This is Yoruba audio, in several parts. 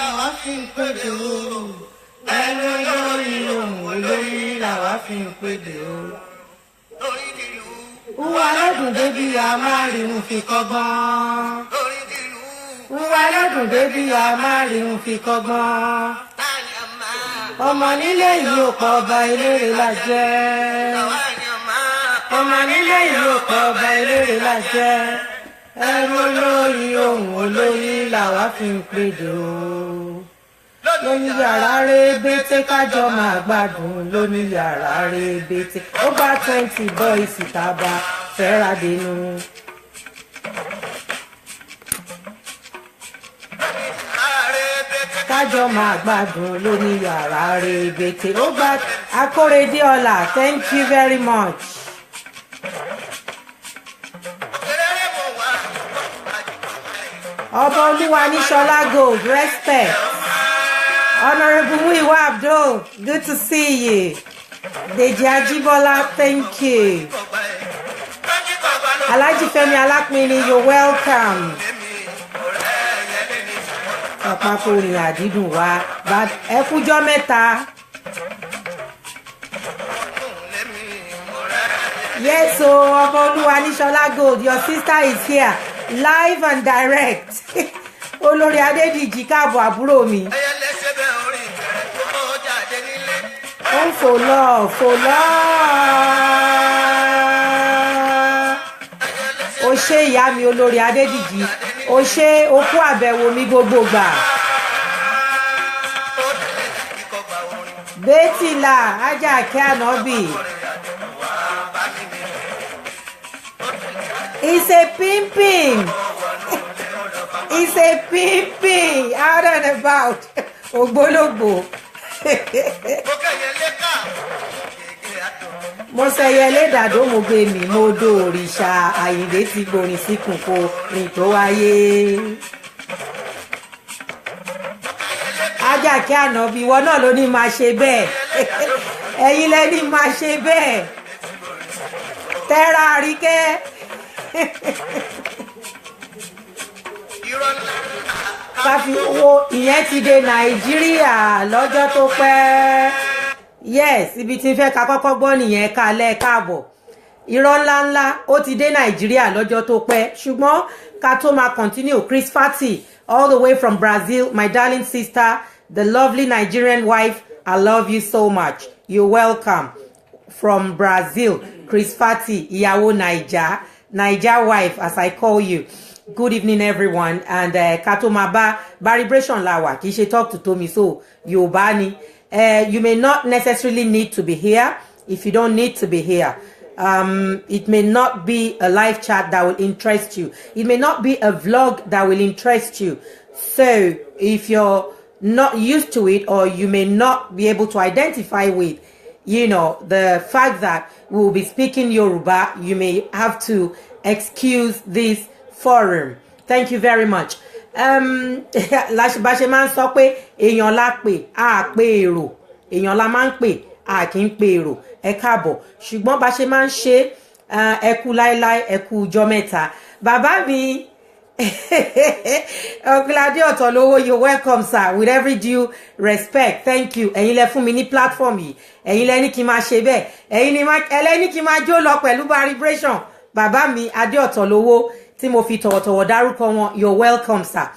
làwa fi ń pèdè o. Ẹnu olórí ohun olórí làwa fi ń pèdè o. Wúwa lọ́dún débi a máa rí ń fi kọ́gbọ́n. Wúwa lọ́dún débi a máa rí ń fi kọ́gbọ́n. Ọmọ nílé yìí ò pọ̀ ọba eléré la jẹ́. Ọmọ nílé yìí ò pọ̀ ọba eléré la jẹ́. Ẹnu olórí ohun olórí làwa fi ń pèdè o. Lóní yàrá rébété kájọ máa gbádùn lóní yàrá rébété. Ó bá 20 boys ìtàbà fẹ́ra dénú. Kájọ máa gbádùn lóní yàrá rébété. Ó bá Akóredé ọlá, thank you very much. Ọba Olúwa ní Ṣọlá Gold, respect. Honorable Muyiwa Abdul, good to see you. Deji Ajibola, thank you. Alhaji Femi Alapini, you're welcome. Àpapọ̀ orin àdídùn wa, ẹ kújọ́ mẹ́ta. Yes, so Ọba Olúwa ní Ṣọlá Gold, your sister is here, live and direct. Olórí Adédìjì káàbọ̀ àbúrò mi. Ó ń fò lọ. Ó ṣé ìyá mi Olórí Adédìjì, ó ṣé okú àbẹ̀wò mi gbogbo gbà. Bẹ́tìlà Ajáàkẹ́ Ànábì. It's a pimping. It's a pimping. Out and about. Ògbólógbò. Mo ṣẹyẹlé dàdó mo gbé mi mo dó òrìṣà Àyìndé ti gborin síkùn kó rìn tó wáyé. Ajáàkẹ́ Ànábì ìwọ náà ló ní máa ṣe bẹ́ẹ̀. Ẹ̀yin lẹ́ni máa ṣe bẹ́ẹ̀. Tẹ́ra Àríkẹ́. Káfí owó ìyẹn ti dé Nàìjíríà lọ́jọ́ tó pẹ́. Yes, ibi tí ń fẹ́ ká kọ́kọ́ gbọ́ nìyẹn kálẹ̀ káàbọ̀. Irọ́ ńláńlá ó ti dé Nàìjíríà lọ́jọ́ tó pẹ́. Ṣùgbọ́n ká tó máa continue, Chris Fati all the way from Brazil, my darling sister, the lovely Nigerian wife, I love you so much. You're welcome from Brazil, Chris Fati, ìyàwó Naija wife as I call you. Good evening everyone, and Katomaba Baribration Lawa kì í ṣe talk to Tomi so Yorùbá ni. You may not necessarily need to be here if you don't need to be here. It may not be a live chat that will interest you. It may not be a vlog that will interest you. So if you're not used to it, or you may not be able to identify with, the fact that we will be speaking Yoruba, you may have to excuse this forum. Thank you very much. Bá ṣe máa ń sọ pé èèyàn la pè á pè èrò, èèyàn la máa ń pè á kì í pè èrò. Ẹ káàbọ̀. Ṣùgbọ́n bá ṣe máa ń ṣe ẹ kú láíláí, ẹ kú ọjọ́ mẹ́ta. Bàbá mi Ọ̀gbìnládé Ọ̀tọ̀lówó, you're welcome sir, with every due respect, thank you. Ẹ̀yin lẹ fún mi ní platform yìí, ẹ̀yin lẹ ní kí n máa ṣe bẹ́ẹ̀, ẹ̀yin ni ẹlẹ́ni kí n máa jó lọ pẹ̀lú vibration. Bàbá mi Adé Ọ̀tọ̀lówó tí mo fi tọ̀wọ̀tọ̀wọ̀ dárúkọ wọn, you're welcome sir.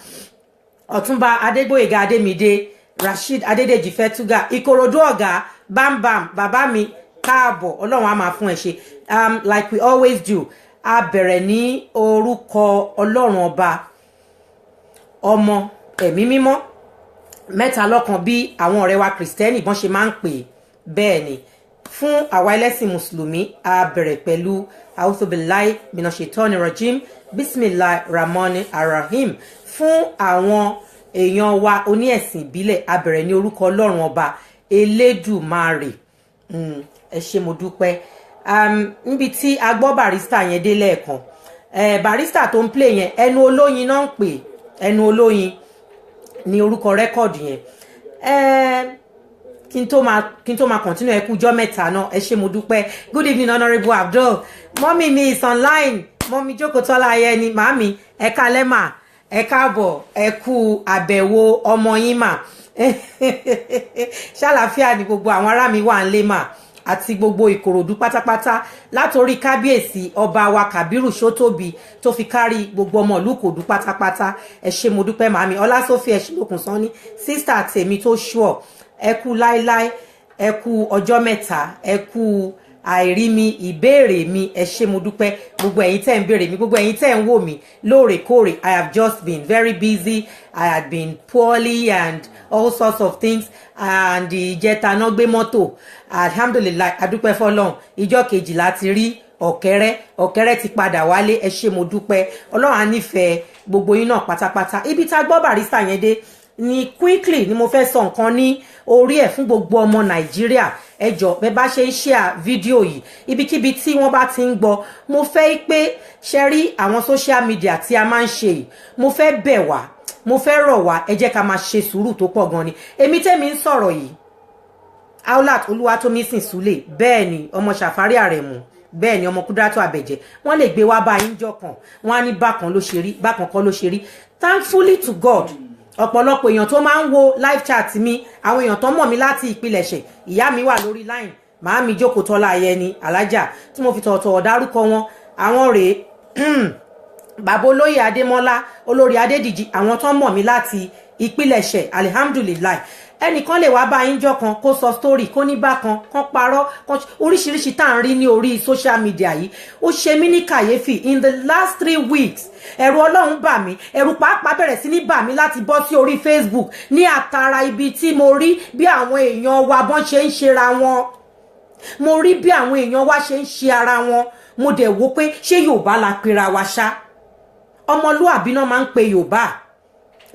Ọ̀túnba Adégbóyèga Adémídé, Rasheed Adédèjì Fẹ́túgà, Ìkòròdú ọ̀gá, bam bàbá mi káàbọ̀, Ọlọ́run á máa fún ẹ ṣe. Like we always do, a bẹ̀rẹ̀ ní orúkọ Ọlọ́run ọba, ọmọ, ẹ̀mí mímọ́, mẹ́ta lọ́kan bí àwọn ọ̀rẹ́ wa Kristẹni bọ́n ṣe máa ń pè bẹ́ẹ̀ ni. Fún àwa ẹlẹ́sìn Mùsùlùmí, a bẹ̀rẹ̀ pẹ̀lú A'udhubillahi Minashaitonir Rajim, Bismillah Rahman Arrahim. Fún àwọn èèyàn wa oní ẹ̀sìn ìbílẹ̀, a bẹ̀rẹ̀ ní orúkọ Ọlọ́run ọba Elédùmarè. Ẹ ṣé mo dúpẹ́. Níbi tí a gbọ́ barista yẹn dé lẹ́ẹ̀kan, barista tó ń play yẹn, ẹnu olóyin náà ń pè, ẹnu olóyin ní orúkọ rẹ́kọ̀dù yẹn. Kí n tó máa continue, ẹ kú ọjọ́ mẹ́ta náà, ẹ ṣé mo dúpẹ́. Good evening Honorable Abdul. Mommy mi is online, Mommy Jókòtọ́lá Ayẹni, màámi ẹ káalẹ́ mà. ẹ káàbọ̀ ẹ kú àbẹ̀wò ọmọ yín mà ṣàlàáfíà ni gbogbo àwọn ará mi wà ń lé mà àti gbogbo Ìkòròdú pátápátá látòrí kábíyèsí ọba wa Kàbírù Ṣótóbi tó fi kárí gbogbo ọmọ ìlú Ìkòròdú pátápátá ẹ ṣé mo dúpẹ́ màmí Ọlásófì ẹ ṣé lókun sanni sísítà tèmi tó ṣùọ ẹ kú láíláí ẹ kú ọjọ́ mẹ́ta ẹ kú àìrí mi ìbéèrè mi ẹ ṣé mo dúpẹ́ gbogbo ẹ̀yin tẹ́ ń béèrè mi gbogbo ẹ̀yin tẹ́ ń wò mí lóòrèkóòrè I have just been very busy I had been poorly and all sorts of things and ìjẹta náà gbé mọ́tò alhamdulilayi adúpẹ́ fọ́lọ́run ìjọ kejìlá ti rí ọ̀kẹ́rẹ́ ti padà wálé ẹ ṣé mo dúpẹ́ Ọlọ́run á nífẹ̀ẹ́ gbogbo yín náà pátápátá ibi tá gbọ́ Barrister yẹn dé ni quickly ni mo fẹ́ sọ nǹkan ní orí ẹ̀ fún gbogbo ọmọ Nàìjíríà ẹ jọ̀ọ́ bẹ́ bá ṣe ń share fídíò yìí ibikíbi tí wọ́n bá ti ń gbọ́ mo fẹ́ pé ṣe rí àwọn social media tí a máa ń ṣe yìí mo fẹ́ bẹ̀ wá mo fẹ́ rọ̀ wá ẹ jẹ́ ká máa ṣe sùúrù tó pọ̀ gan ni èmi tẹ́mi ń sọ̀rọ̀ yìí Aulat Olúwatómísìn Súlè bẹ́ẹ̀ ni ọmọ Ṣàfárì Àrẹ̀mú bẹ́ẹ̀ ni ọmọ Kúdírátù Àbẹ̀jẹ́ wọ́n lè gbé wá bá yín jọ kan wọ́n á ní bákan ló ṣe rí bákan kọ́ ló ṣe rí thankfully to God ọ̀pọ̀lọpọ̀ èèyàn tó máa ń wo live chat mi àwọn èèyàn tó mọ̀ mí láti ìpilẹ̀ṣẹ̀ ìyá mi wà lórí line màámi Jókòó Tọ́lá Ayẹni alájà tí mo fi tọ̀ọ̀tọ̀ dárúkọ wọn àwọn rèé bàbá olóyè Adémọ́lá olórí Adédìjì àwọn tó mọ̀ mí láti ìpilẹ̀ṣẹ̀ alihamdulilayi ẹnìkan lè wá bá yín jọ kan kó sọ story kó ní bákan kan parọ́ kan oríṣiríṣi tá à ń rí ní orí social media yìí ó ṣe mí ní kàyéfì in the last 3 weeks ẹ̀rù Ọlọ́run bà mí ẹ̀rù pàápàá bẹ̀rẹ̀ sí ní bà mí láti bọ́ sí orí Facebook ní àtàrà ibi tí mo rí bí àwọn èèyàn wa bọ́n ṣe ń ṣera wọn mo rí bí àwọn èèyàn wa ṣe ń ṣe ara wọn mo dẹ̀ wò pé ṣé Yorùbá la pera wa ṣá ọmọlúàbí náà máa ń pe Yorùbá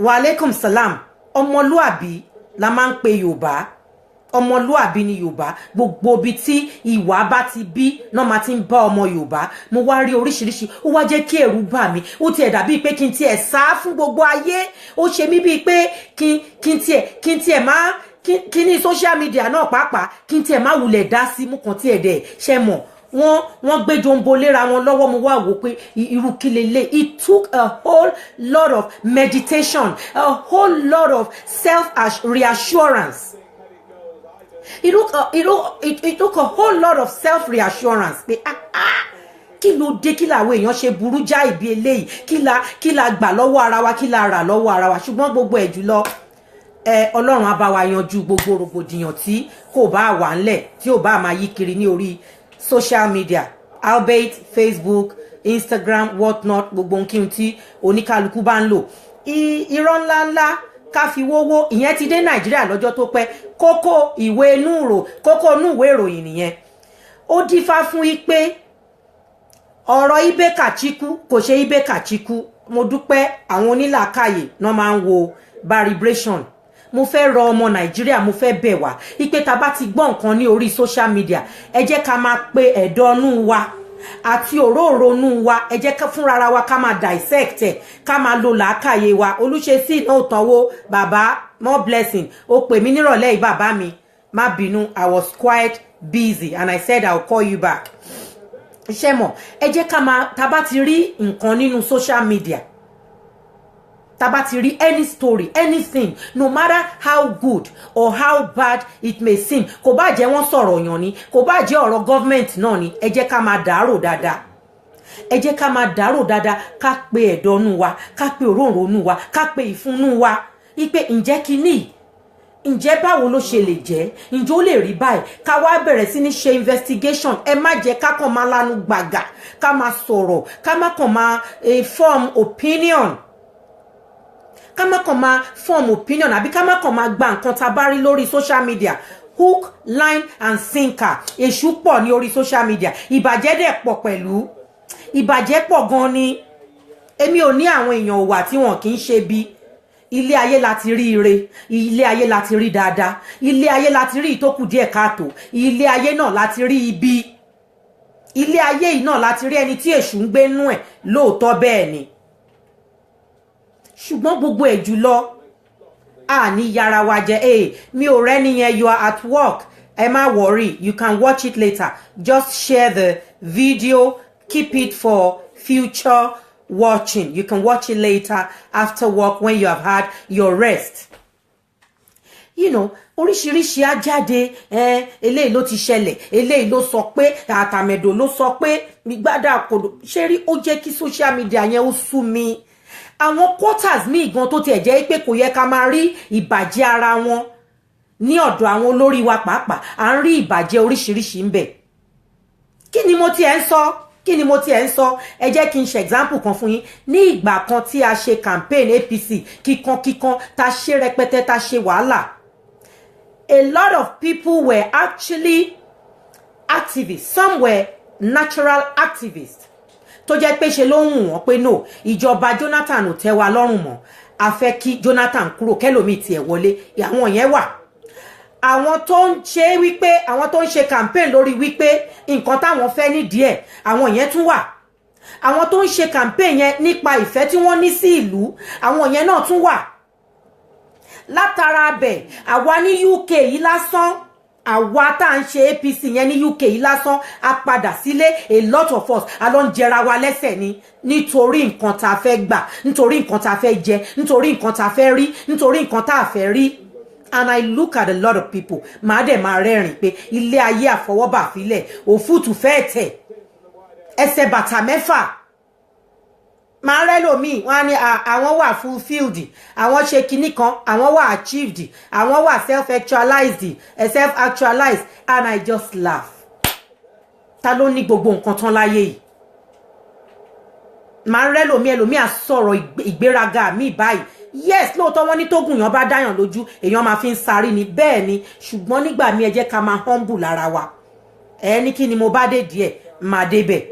wa alaikum salam ọmọlúàbí la máa ń pe Yorùbá ọmọlúàbí ni Yorùbá gbogbo ibi tí ìwà bá ti bí náà máa ti ń bá ọmọ Yorùbá mo wá rí oríṣiríṣi ó wá jẹ́ kí ẹ̀rù bà mí ó tiẹ̀ dàbí pé kí n tiẹ̀ sá fún gbogbo ayé ó ṣe mí bíi pé kí n tiẹ̀ máa kí ní social media náà pàápàá kí n tiẹ̀ má wulẹ̀ dá sí mú kan tiẹ̀ dẹ̀ ṣe mọ̀ wọ́n gbé jombo léra wọn lọ́wọ́ mo wá wò pé irú kí lélẹ̀ it took a whole lot of meditation a whole lot of self-reassurance it took a whole lot of self-reassurance pé kí ló dé kí làwọn èèyàn ṣe burú já ìbí eléyìí kí la gbà lọ́wọ́ ara wa kí la rà lọ́wọ́ ara wa ṣùgbọ́n gbogbo ẹ̀ jùlọ Ọlọ́run á bá wa yanjú gbogbo rògbòdìyàn tí kò bá wà ńlẹ̀ tí ò bá máa yí kiri ní orí social media albeit Facebook Instagram what not gbogbo nǹkan tí oníkálukú bá ń lò irọ́ ńláńlá ká fi wówó ìyẹn ti dé Nàìjíríà lọ́jọ́ tó pẹ́ kókó ìwé inú ìròyìn nìyẹn ó dífá fún pé ọ̀rọ̀ Ibe Kachikwu kò ṣe Ibe Kachikwu mo dúpẹ́ àwọn onílàákàyè náà máa ń wo Baribration mo fẹ́ rọ ọmọ Nàìjíríà mo fẹ́ bẹ̀ wá ipe tá bá ti gbọ́ nǹkan ní orí social media ẹ jẹ́ ká máa pe ẹ̀dọ́nú wa àti òróòrónú wa ẹ jẹ́ ká fúnra wa ká máa dissect ẹ̀ ká máa lo làákàyè wa Olúṣesí náà tánwó bàbá more blessing ó pè mí nírọ̀lẹ́ yìí bàbá mi má bínú I was quite busy and I said I will call you back ṣé mọ̀ ẹ jẹ́ ká máa tá bá ti rí nǹkan nínú social media tá bá ti rí any story anything no matter how good or how bad it may seem kò bá jẹ́ wọ́n sọ̀rọ̀ yàn ni kò bá jẹ́ ọ̀rọ̀ government náà ni ẹ jẹ́ ká máa dàárò dáadáa ẹ jẹ́ ká máa dàárò dáadáa ká pe ẹ̀dọ̀nú wa ká pe òróǹronú wa ká pe ìfúnnú wa ipe ǹjẹ́ kíní ǹjẹ́ báwo ló ṣe lè jẹ́ ǹjẹ́ ó lè rí báyìí ká wá bẹ̀rẹ̀ sí ní ṣe investigation ẹ má jẹ́ ká kàn máa lanu gbàgà ká máa sọ̀rọ̀ ká má kàn máa form opinion ká má kàn máa form opinion àbí ká má kàn máa gba nǹkan tá bá rí lórí social media hook line and sinker èṣù pọ̀ ní orí social media ìbàjẹ́ dẹ̀ pọ̀ pẹ̀lú ìbàjẹ́ pọ̀ gan ni èmi ò ní àwọn èèyàn wà tí wọn kì í ṣe bí ilé ayé láti rí ire ilé ayé láti rí dáadáa ilé ayé láti rí ìtókù díẹ̀ káàtó ilé ayé náà láti rí ibi ilé ayé yìí náà láti rí ẹni tí èṣù ń gbé nú ẹ̀ lóòótọ́ bẹ́ẹ̀ ni ṣùgbọ́n gbogbo ẹ̀ jùlọ ní yàrá wa jẹ́ mi ò rẹ́ni yẹn you are at work ẹ má worry you can watch it later just share the video keep it for future watching. You can watch it later after work when you have had your rest. You know, oríṣiríṣi á jáde, eléyìí ló ti ṣẹlẹ̀, eléyìí ló sọ pé, àtàmẹ̀dò ló sọ pé, gbádà kòdò. Ṣé rí ó jẹ́ kí social media yẹn ó sú mi. Àwọn quarters míì gan tó tiẹ̀ jẹ́ pé kò yẹ ká máa rí ìbàjẹ́ ara wọn ní ọ̀dọ̀ àwọn olórí wa pàápàá, à ń rí ìbàjẹ́ oríṣiríṣi ń bẹ. Kí ni mo tiẹ̀ ń sọ? Kí ni mo tiẹ̀ ń sọ? Ẹ jẹ́ kí n ṣe example kan fún yín. Ní ìgbà kan tí a ṣe campaign APC kíkan ta ṣe rẹpẹtẹ ta ṣe wàhálà. A lot of people were actually activists. Some were natural activists. Tó jẹ́ pé ṣe ló ń wù wọ́n pé no, ìjọba Jonathan ò tẹ́ wa lọ́rùn mọ́. A fẹ́ kí Jonathan kúrò, kẹ́lòmíì tiẹ̀ wọlé. Àwọn yẹn wà. Àwọn tó ń ṣe wípé, àwọn tó ń ṣe campaign lórí wípé nǹkan táwọn fẹ́ nídìí ẹ̀, àwọn yẹn tún wà. Àwọn tó ń ṣe campaign yẹn nípa ìfẹ́ tí wọ́n ní sí ìlú, àwọn yẹn náà tún wà. Látara bẹ̀, àwa ní UK yìí lásán, àwa tá ń ṣe APC yẹn ní UK yìí lásán, a padà sílé, a lot of us a lọ ń jẹra wa lẹ́sẹ̀ ni nítorí nǹkan tá fẹ́ gbà, nítorí nǹkan tá fẹ́ jẹ, nítorí nǹkan tá fẹ́ rí, nítorí nǹkan tá fẹ́ rí. And I look at a lot of people, màá dẹ̀ máa rẹ́rìn pé ilé ayé àfọwọ́bà fílẹ̀, òfútù fẹ́ tẹ̀, ẹsẹ̀ bàtà mẹ́fà. Màá rẹ́ lòmíì, wọ́n á ní àwọn wà fulfilled, àwọn ṣe kinní kan, àwọn wà achieved, àwọn wà self-actualized, and I just laugh. Ta ló ní gbogbo nǹkan tán láyé yìí? Màá rẹ́ lòmíì, ẹlòmíì á sọ̀rọ̀ ìgbéraga mi báyìí. Yes, lóòótọ́ wọ́n ní tógun èèyàn bá dáyàn lójú, èèyàn máa fi ń sáré ni, bẹ́ẹ̀ ni, ṣùgbọ́n nígbà míì ẹ jẹ́ ká máa humble lára wa. Ní kí ni mo bá dé díẹ̀, máa débẹ̀.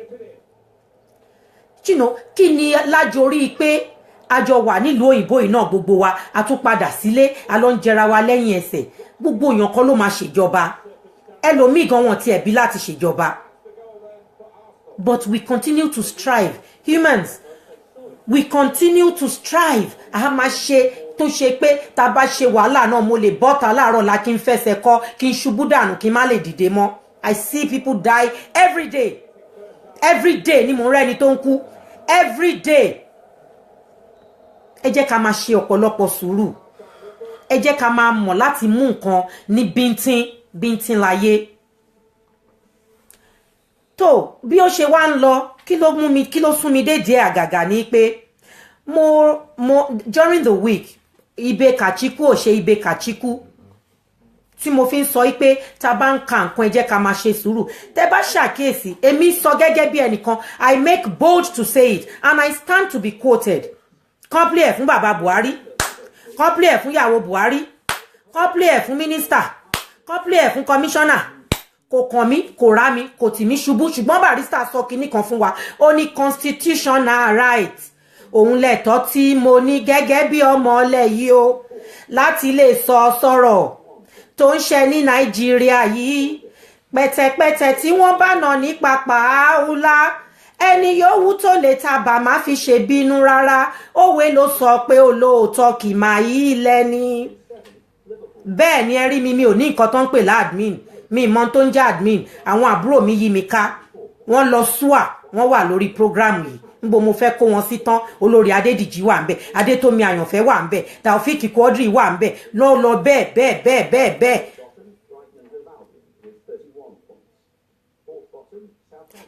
You know, kí ni lájorí pé a jọ wà nílùú òyìnbó yìí náà gbogbo wa, a tún padà sílé, a lọ ń jẹra wa lẹ́yìn ẹsẹ̀. Gbogbo èèyàn kọ́ ló máa ṣèjọba. Ẹlòmíì gan wọn tiẹ̀ bí láti ṣèjọba. But we continue to strive. Humans, we continue to strive. A máa ṣe tó ṣe pé tá bá ṣe wàhálà náà, mo lè bọ́ta láàárọ̀ la kí n fẹsẹ̀ kọ́, kí n ṣubú dànù, kí n má lè dìde mọ́. I see people die every day. Every day ni mo rẹ́ni tó ń kú. Every day. Ẹ jẹ́ ká máa ṣe ọ̀pọ̀lọpọ̀ sùúrù. Ẹ jẹ́ ká máa mọ̀ láti mú nǹkan ní bíntín láyé. Tó bí ó ṣe wá ń lọ, kí ló sún mi dédé àgàgà ni pé during the week, Ibe Kachiku ò ṣe Ibe Kachiku. Tí mo fi ń sọ pé tá bá ń ka nǹkan ẹ jẹ́ ká máa ṣe sùúrù. Tẹ́ bá ṣàkíyèsí, èmi sọ gẹ́gẹ́ bí ẹnìkan, I make bold to say it and I stand to be quoted. Kọ́ńplé ẹ̀ fún bàbá Buhari, kọ́ńplé ẹ̀ fún ìyàwó Buhari, kọ́ńplé ẹ̀ fún mínísítà, kọ́ńplé ẹ̀ fún kọmíṣánná. Kò kàn mí, kò rá mi, kò tì mí ṣubú, ṣùgbọ́n Barrister sọ kinní kan fún wa. Ó ní constitutional right. Òun lẹ̀tọ́ tí mo ní gẹ́gẹ́ bí ọmọ ọlẹ̀ yìí o láti lè sọ sọ̀rọ̀ tó ń ṣe ní Nàìjíríà yìí. Pẹ̀tẹ̀pẹ̀tẹ̀ tí wọ́n bá nà ní pàpà àúlá, ẹni yòówù tó lè tàbà má fi ṣe bínú rárá. Òwe ló sọ pé olóòótọ́ kì máa yí lẹ́ni. Bẹ́ẹ̀ ni ẹ rí mi ò ní nǹkan tó ń pè láadmin, mi mọ̀ tó ń jẹ́ admin. Àwọn àbúrò mi yí mi ká, wọ́n lọ súà, wọ́n wà lórí program yìí. Nbo mo fẹ́ kó wọn sí tán, olórí Adédìjì wà ńbẹ̀, Adétómi Àyànfẹ́ wà ńbẹ̀, Taofik Quadri wà ńbẹ̀, lọ bẹ́ẹ̀.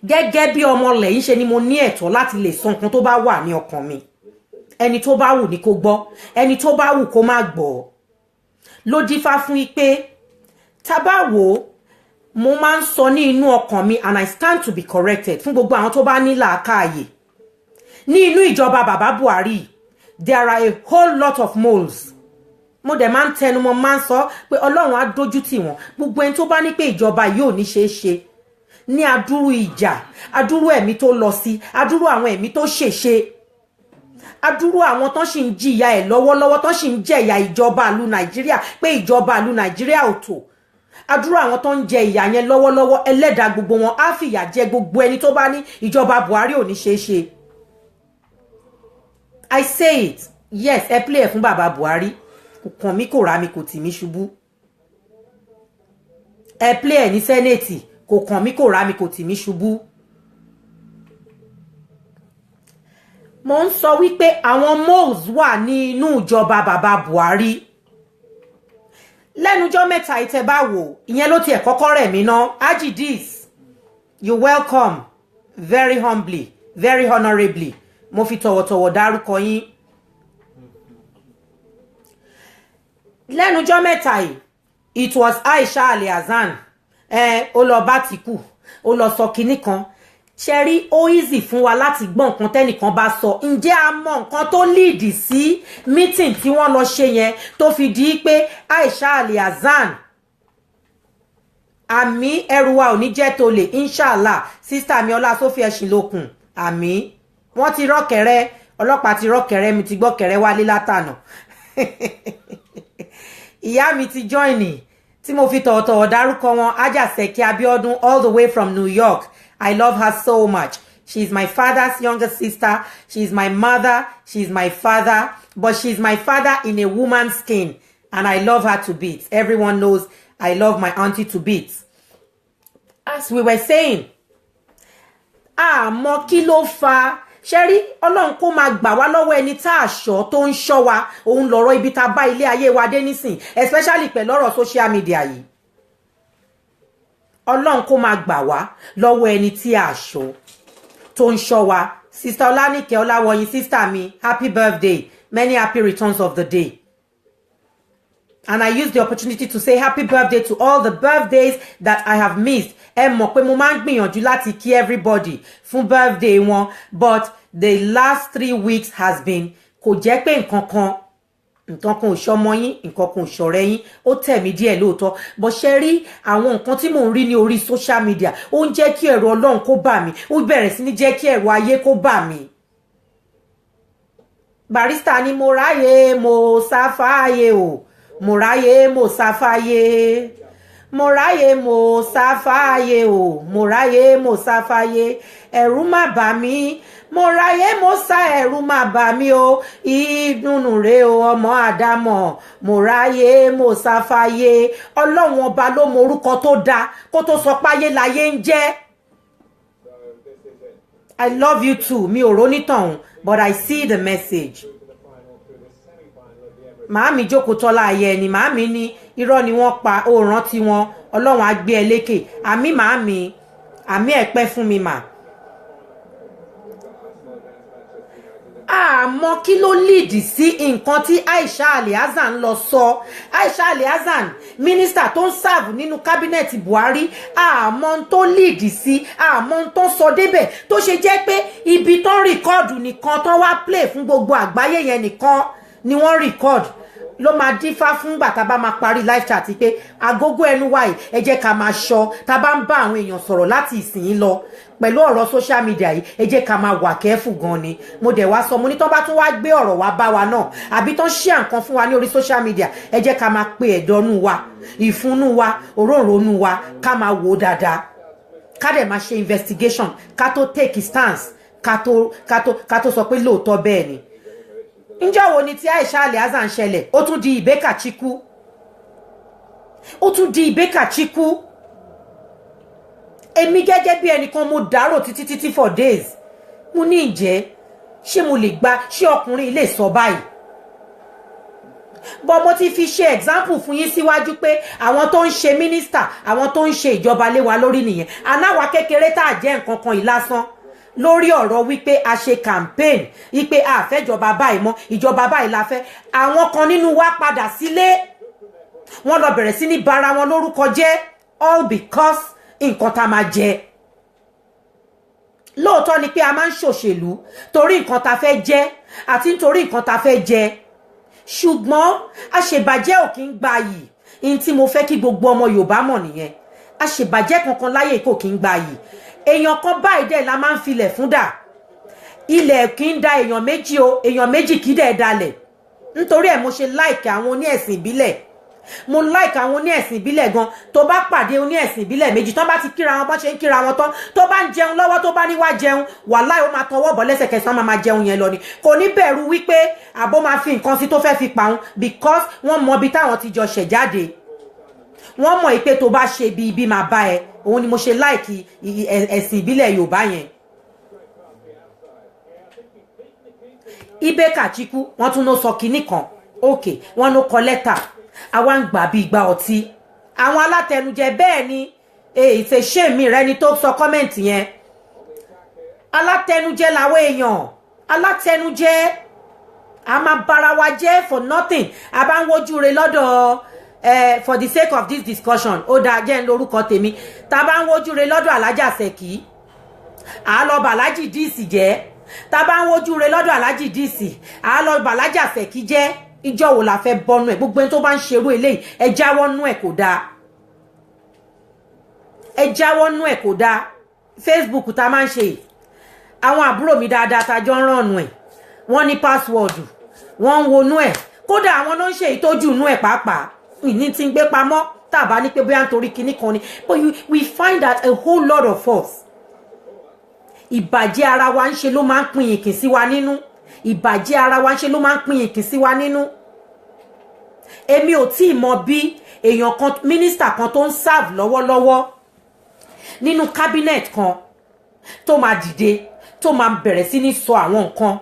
Gẹ́gẹ́ bí ọmọ lẹ́yìn ṣe ni mo ní ẹ̀tọ́ láti lè sọ nǹkan tó bá wà ní ọkàn mi. Ẹni tó bá wù ní kó gbọ́, ẹni tó bá wù kó má gbọ́. Ló dífá fún pé tá bá wò, mo máa ń sọ ní inú ọkàn mi and I stand to be corrected fún gbogbo àwọn tó bá ní làákàyè. Ní inú ìjọba bàbá Buhari, there are a whole lot of moles. Mo dẹ̀ máa ń tẹnu mọ́, máa ń sọ pé Ọlọ́run á dójú tì wọ́n. Gbogbo ẹni tó bá ní pé ìjọba yóò ní ṣe é ṣe, ní adúrú ìjà, adúrú ẹ̀mí tó lọ sí, adúrú àwọn ẹ̀mí tó ṣèṣe, adúrú àwọn tó sì ń jìyà ẹ̀ lọ́wọ́lọ́wọ́, tó sì ń jẹ̀yà ìjọba ìlú Nàìjíríà, pé ìjọba ìlú Nàìjíríà ò tò. Adúrú àwọn tó ń jẹ ìyà yẹn lọ́wọ́lọ́wọ́, ẹlẹ́dàá gbogbo wọn á fìyà jẹ gbogbo ẹni tó bá ní ìjọba Buhari ò ní ṣe é ṣe. I say it. Yes, ẹ play ẹ̀ fún bàbá Buhari. Kò kàn mí, kò rá mi, kò tì mí ṣubú. Ẹ play ẹ̀ ní Senate. Kò kàn mí, kò rá mi, kò tì mí ṣubú. mo ń sọ wípé àwọn moles wà ní inú ìjọba bàbá Buhari lẹ́nujọ́ mẹ́ta ìtẹ́ bá wò ìyẹn ló tiẹ̀ kọ́kọ́ rẹ̀ mí ná Haji Dis you welcome very humbly very honourably mo fi tọ̀wọ̀tọ̀wọ̀ dárúkọ yín lẹ́nujọ́ mẹ́ta yìí it was Aisha Alhassan ó lọ bá Atiku ó lọ sọ kinní kan ṣe rí ó easy fún wa láti gbọ́ nǹkan tẹ́nìkan bá sọ ǹjẹ́ a mọ nǹkan tó lead sí meeting tí wọ́n lọ ṣe yẹn tó fi di pé Aisha Alhassan àmì ẹrù wa ò ní jẹ́ tó lè inshallah sísítà mi ọlá Sophie Ẹ̀sìnlókun àmì wọ́n ti rọ́kẹ̀rẹ́ ọlọ́pàá ti rọ́kẹ̀rẹ́ mi ti gbọ́kẹ̀rẹ́ wálé látànà ìyá mi ti join tí mo fi tọ̀wọ̀tọ̀wọ̀ dárúkọ wọn Ajaseki Abiodun all the way from New York. I love her so much. She's my father's younger sister. She's my mother. She's my father. But she's my father in a woman's skin. And I love her to bits. Everyone knows I love my auntie to bits. As we were saying, mọ kí ló fà ṣẹ́rí Ọlọ́run kó máa gbà wá lọ́wọ́ ẹni tá a ṣọ́ tó ń ṣọ́ wa òun lọ̀rọ̀ ibi tá a bá ilé ayé wa dé nísìn especially pẹ̀lú ọ̀rọ̀ social media yìí. Ọlọ́run kó máa gbà wá lọ́wọ́ ẹni tí a ṣọ́ tó ń ṣọ́ wa. Sister Olanike Olawoyin, sister mi, happy birthday, many happy returns of the day. And I use the opportunity to say happy birthday to all the birthdays that I have missed. Ẹ mọ̀ pé mo máa ń gbìyànjú láti kí everybody fún birthday wọn, but the last 3 weeks has been kò jẹ́ pé nǹkan kan ò ṣọmọ yín, nǹkan kan ò ṣọ̀rẹ́ yín, ó tẹ̀ mí díẹ̀ lóòótọ́. Bó ṣe rí àwọn nǹkan tí mò ń rí ní orí social media, ó ń jẹ́ kí ẹ̀rù Ọlọ́run kó bà mí, ó bẹ̀rẹ̀ sí ní jẹ́ kí ẹ̀rù ayé kó bà mí. Barrister ni mo ráyè mo sáfáyé o, mo ráyè mo sáfáyé, mo ráyè mo sáfáyé o, mo ráyè mo sáfáyé, ẹ̀rù má bà mí, mo ráyè mo sá ẹ̀rù má bà mí o, ìdùnnú rè o ọmọ Ádámọ̀, mo ráyè mo sáfáyé. Ọlọ́run ọba ló mọ orúkọ tó dáa kó tó sọ páyé láyé ń jẹ́. I love you too, mi ò rónítàn, but I see the message. Màámi jókòó tọ́lá ayé ẹni, màámi ní irọ́ ni wọ́n pa, ó rántí wọn, Ọlọ́run á gbé ẹ lékè. Àmì màámi, àmì ẹ̀pẹ́ fún mi mà. Àmọ́ kí ló lead sí nǹkan tí Aisha Alhassan lọ sọ. Aisha Alhassan, mínísítà tó ń serve nínú kábínẹ̀tì Buhari, àmọ́ tó lead sí, àmọ́ tó sọ débẹ̀ tó ṣe jẹ́ pé ibi tó ń rìkọ́ọ̀dù nìkan tó wá play fún gbogbo àgbáyé yẹn nìkan ni wọ́n record. Ló máa dífá fún gbà tá bá máa parí live chat pé agogo ẹnu wa yìí ẹ jẹ́ ká máa ṣọ́ tá bá ń bá àwọn èèyàn sọ̀rọ̀ láti ìsìn lọ pẹ̀lú ọ̀rọ̀ social media yìí ẹ jẹ́ ká máa wà careful gan ni. Mo dẹ̀ wá sọ mo ní tán bá tún wá gbé ọ̀rọ̀ wá bá wa náà àbí tán share nǹkan fún wa ní orí social media ẹ jẹ́ ká máa pe ẹ̀dọ́nú wa, ìfúnnú wa, òróǹronú wa ká máa wò dáadáa, ká dẹ̀ máa ṣe investigation ká tó take stance ká tó sọ pé lóòótọ́ bẹ́ẹ̀ ni. Ǹjẹ́ wo ni tí Aisha Alhassan ṣẹlẹ̀ ó tún di Ibeka Chikwu, ó tún di Ibeka Chikwu. Èmi gẹ́gẹ́ bí ẹnìkan mo dárò títí for days. Mo ní ìjẹ́ ṣé mo lè gba ṣé ọkùnrin lè sọ báyìí. Bọ́ mo ti fi ṣe example fún yín síwájú pé àwọn tó ń ṣe mínísítà, àwọn tó ń ṣe ìjọba lé wa lórí nìyẹn. Anáwa kékeré tá à jẹ́ nǹkan kan ìlásán lórí ọ̀rọ̀ wípé a ṣe campaign wípé a fẹ́ ìjọba báyìí mọ́, ìjọba báyìí la fẹ́. Àwọn kan nínú wa padà sílé, wọ́n lọ bẹ̀rẹ̀ sí ní bara wọn lórúkọ jẹ́, all because nǹkan tá máa jẹ. Lóòótọ́ ni pé a máa ń ṣòṣèlú torí nǹkan tá fẹ́ jẹ àti nítorí nǹkan tá fẹ́ jẹ, ṣùgbọ́n àṣebàjẹ́ ò kí ń gba yìí. In tí mo fẹ́ kí gbogbo ọmọ Yorùbá mọ̀ nìyẹn, àṣebàjẹ́ kankan láyé kò kí ń gba yìí. Èèyàn kan báyìí dẹ̀ la máa ń filẹ̀ fún dà, ilẹ̀ kì í da èèyàn méjì o, èèyàn méjì kì í dẹ̀ dalẹ̀. Nítorí ẹ̀ mo ṣe like àwọn oní ẹ̀sìn ìbílẹ̀, mo like àwọn oní ẹ̀sìn ìbílẹ̀ gan. Tó bá pàdé oní ẹ̀sìn ìbílẹ̀ méjì tán bá ti kíra wọn bọ́n ṣe ń kíra wọn tán, tó bá ń jẹun lọ́wọ́ tó bá ní wá jẹun, wàláhì ó máa tọwọ́ bọ̀ lẹ́sẹ̀kẹsẹ̀ máa jẹun yẹn lọ ni. Kò ní bẹ̀rù wípé àbó máa fi nǹkan sí tó fẹ́ fi pa òun, because wọ́n mọ ibi táwọn ti jọ ṣẹ̀ jáde. Wọ́n mọ̀ pé tó bá ṣe ibi máa bá ẹ. Òun ni mo ṣe like ẹ̀sìn ìbílẹ̀ Yorùbá yẹn. Ibe Kachiku wọ́n tún ló sọ kinní kan okay wọ́n ló kọ lẹ́tà àwa ń gbà bí ìgbà ọtí àwọn alátẹnujẹ bẹ́ẹ̀ ni ìṣe ṣé mi rẹ ni tó sọ kọ́mẹ̀ntì yẹn alátẹnujẹ làwọn èèyàn alátẹnujẹ a máa bára wa jẹ́ for nothing a bá ń wojú re lọ́dọ̀ for the sake of this discussion ó dáa jẹ́ ń lórúkọ tèmi tá a bá ń wojú re lọ́dọ̀ alájà Ṣẹ̀kí à lọ bàlájì díìsì jẹ́ tá a bá ń wojú re lọ́dọ̀ alájì díìsì à lọ bàlájà Ṣẹ̀kí jẹ́ ìjọ wo la fẹ́ bọ́nú ẹ̀ gbogbo ẹni tó bá ń ṣerú eléyìí ẹ jáwọ́ nú ẹ̀ kò dáa ẹ jáwọ́ nú ẹ̀ kò dáa Facebook tá a máa ń ṣe àwọn àbúrò mi dáadáa tá a jọ ń rànnù ẹ̀ wọ́n ní pásíwọ́ọ̀dù wọ́n ń wonú ẹ̀ kódà àwọn ló ń ṣe ìtọ́jú inú ẹ̀ pàápàá ìní tí ń gbé pamọ́ tàbá ní pé bóyá nítorí kinní kan ni but we find that a whole lot of us ìbàjẹ́ ara wa ń ṣe ló máa ń pin ìkìn sí wa nínú ìbàjẹ́ ara wa ń ṣe ló máa ń pin ìkìn sí wa nínú èmi ò tí ì mọ bí èèyàn kan mínísítà kan tó ń serve lọ́wọ́lọ́wọ́ nínú cabinet kan tó máa dìde tó máa bẹ̀rẹ̀ sí ní sọ àwọn nǹkan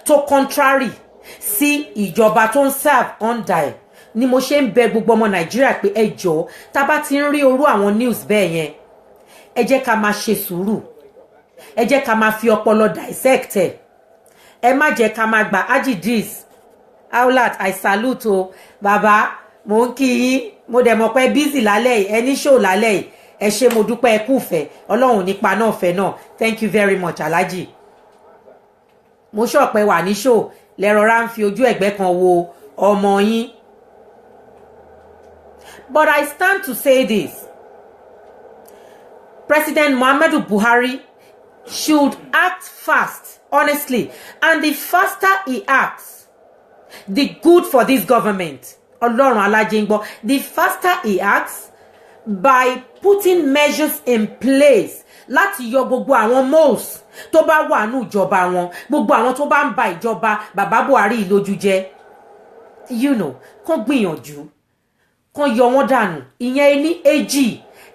tó contrary sí ìjọba tó ń serve under ẹ̀ ni mo ṣe ń bẹ gbogbo ọmọ Nàìjíríà pé ẹ jọ̀ọ́ tá bá ti ń rí orú àwọn news bẹ́ẹ̀ yẹn ẹ jẹ́ ká máa ṣe sùúrù ẹ jẹ́ ká máa fi ọpọlọ dissect ẹ má jẹ́ ká máa gba Ajidris Aulat I salute o bàbá mo ń kí yín mo dẹ̀ mọ̀ pé busy lálẹ́ yìí ẹ ní show lálẹ́ yìí ẹ ṣé mo dúpẹ́ ẹ kúfẹ́ Ọlọ́run nípa náà fẹ́ náà thank you very much Alhaji mo ṣọ̀pẹ́ wà ní show lẹ́rọra ń fi ojú ẹ̀gbẹ́ kan wo ọmọ yín but I stand to say this President Muhammadu Buhari should act fast honestly and the faster he acts the good for this government Ọlọ́run alájẹ ń gbọ́ the faster he acts by putting measures in place láti yọ gbogbo àwọn moles tó bá wà ní ìjọba wọn gbogbo àwọn tó bá ń ba ìjọba bàbá Buhari lójú jẹ́ you know kàn gbìyànjú kàn yọ wọ́n dànù ìyẹn ní èjì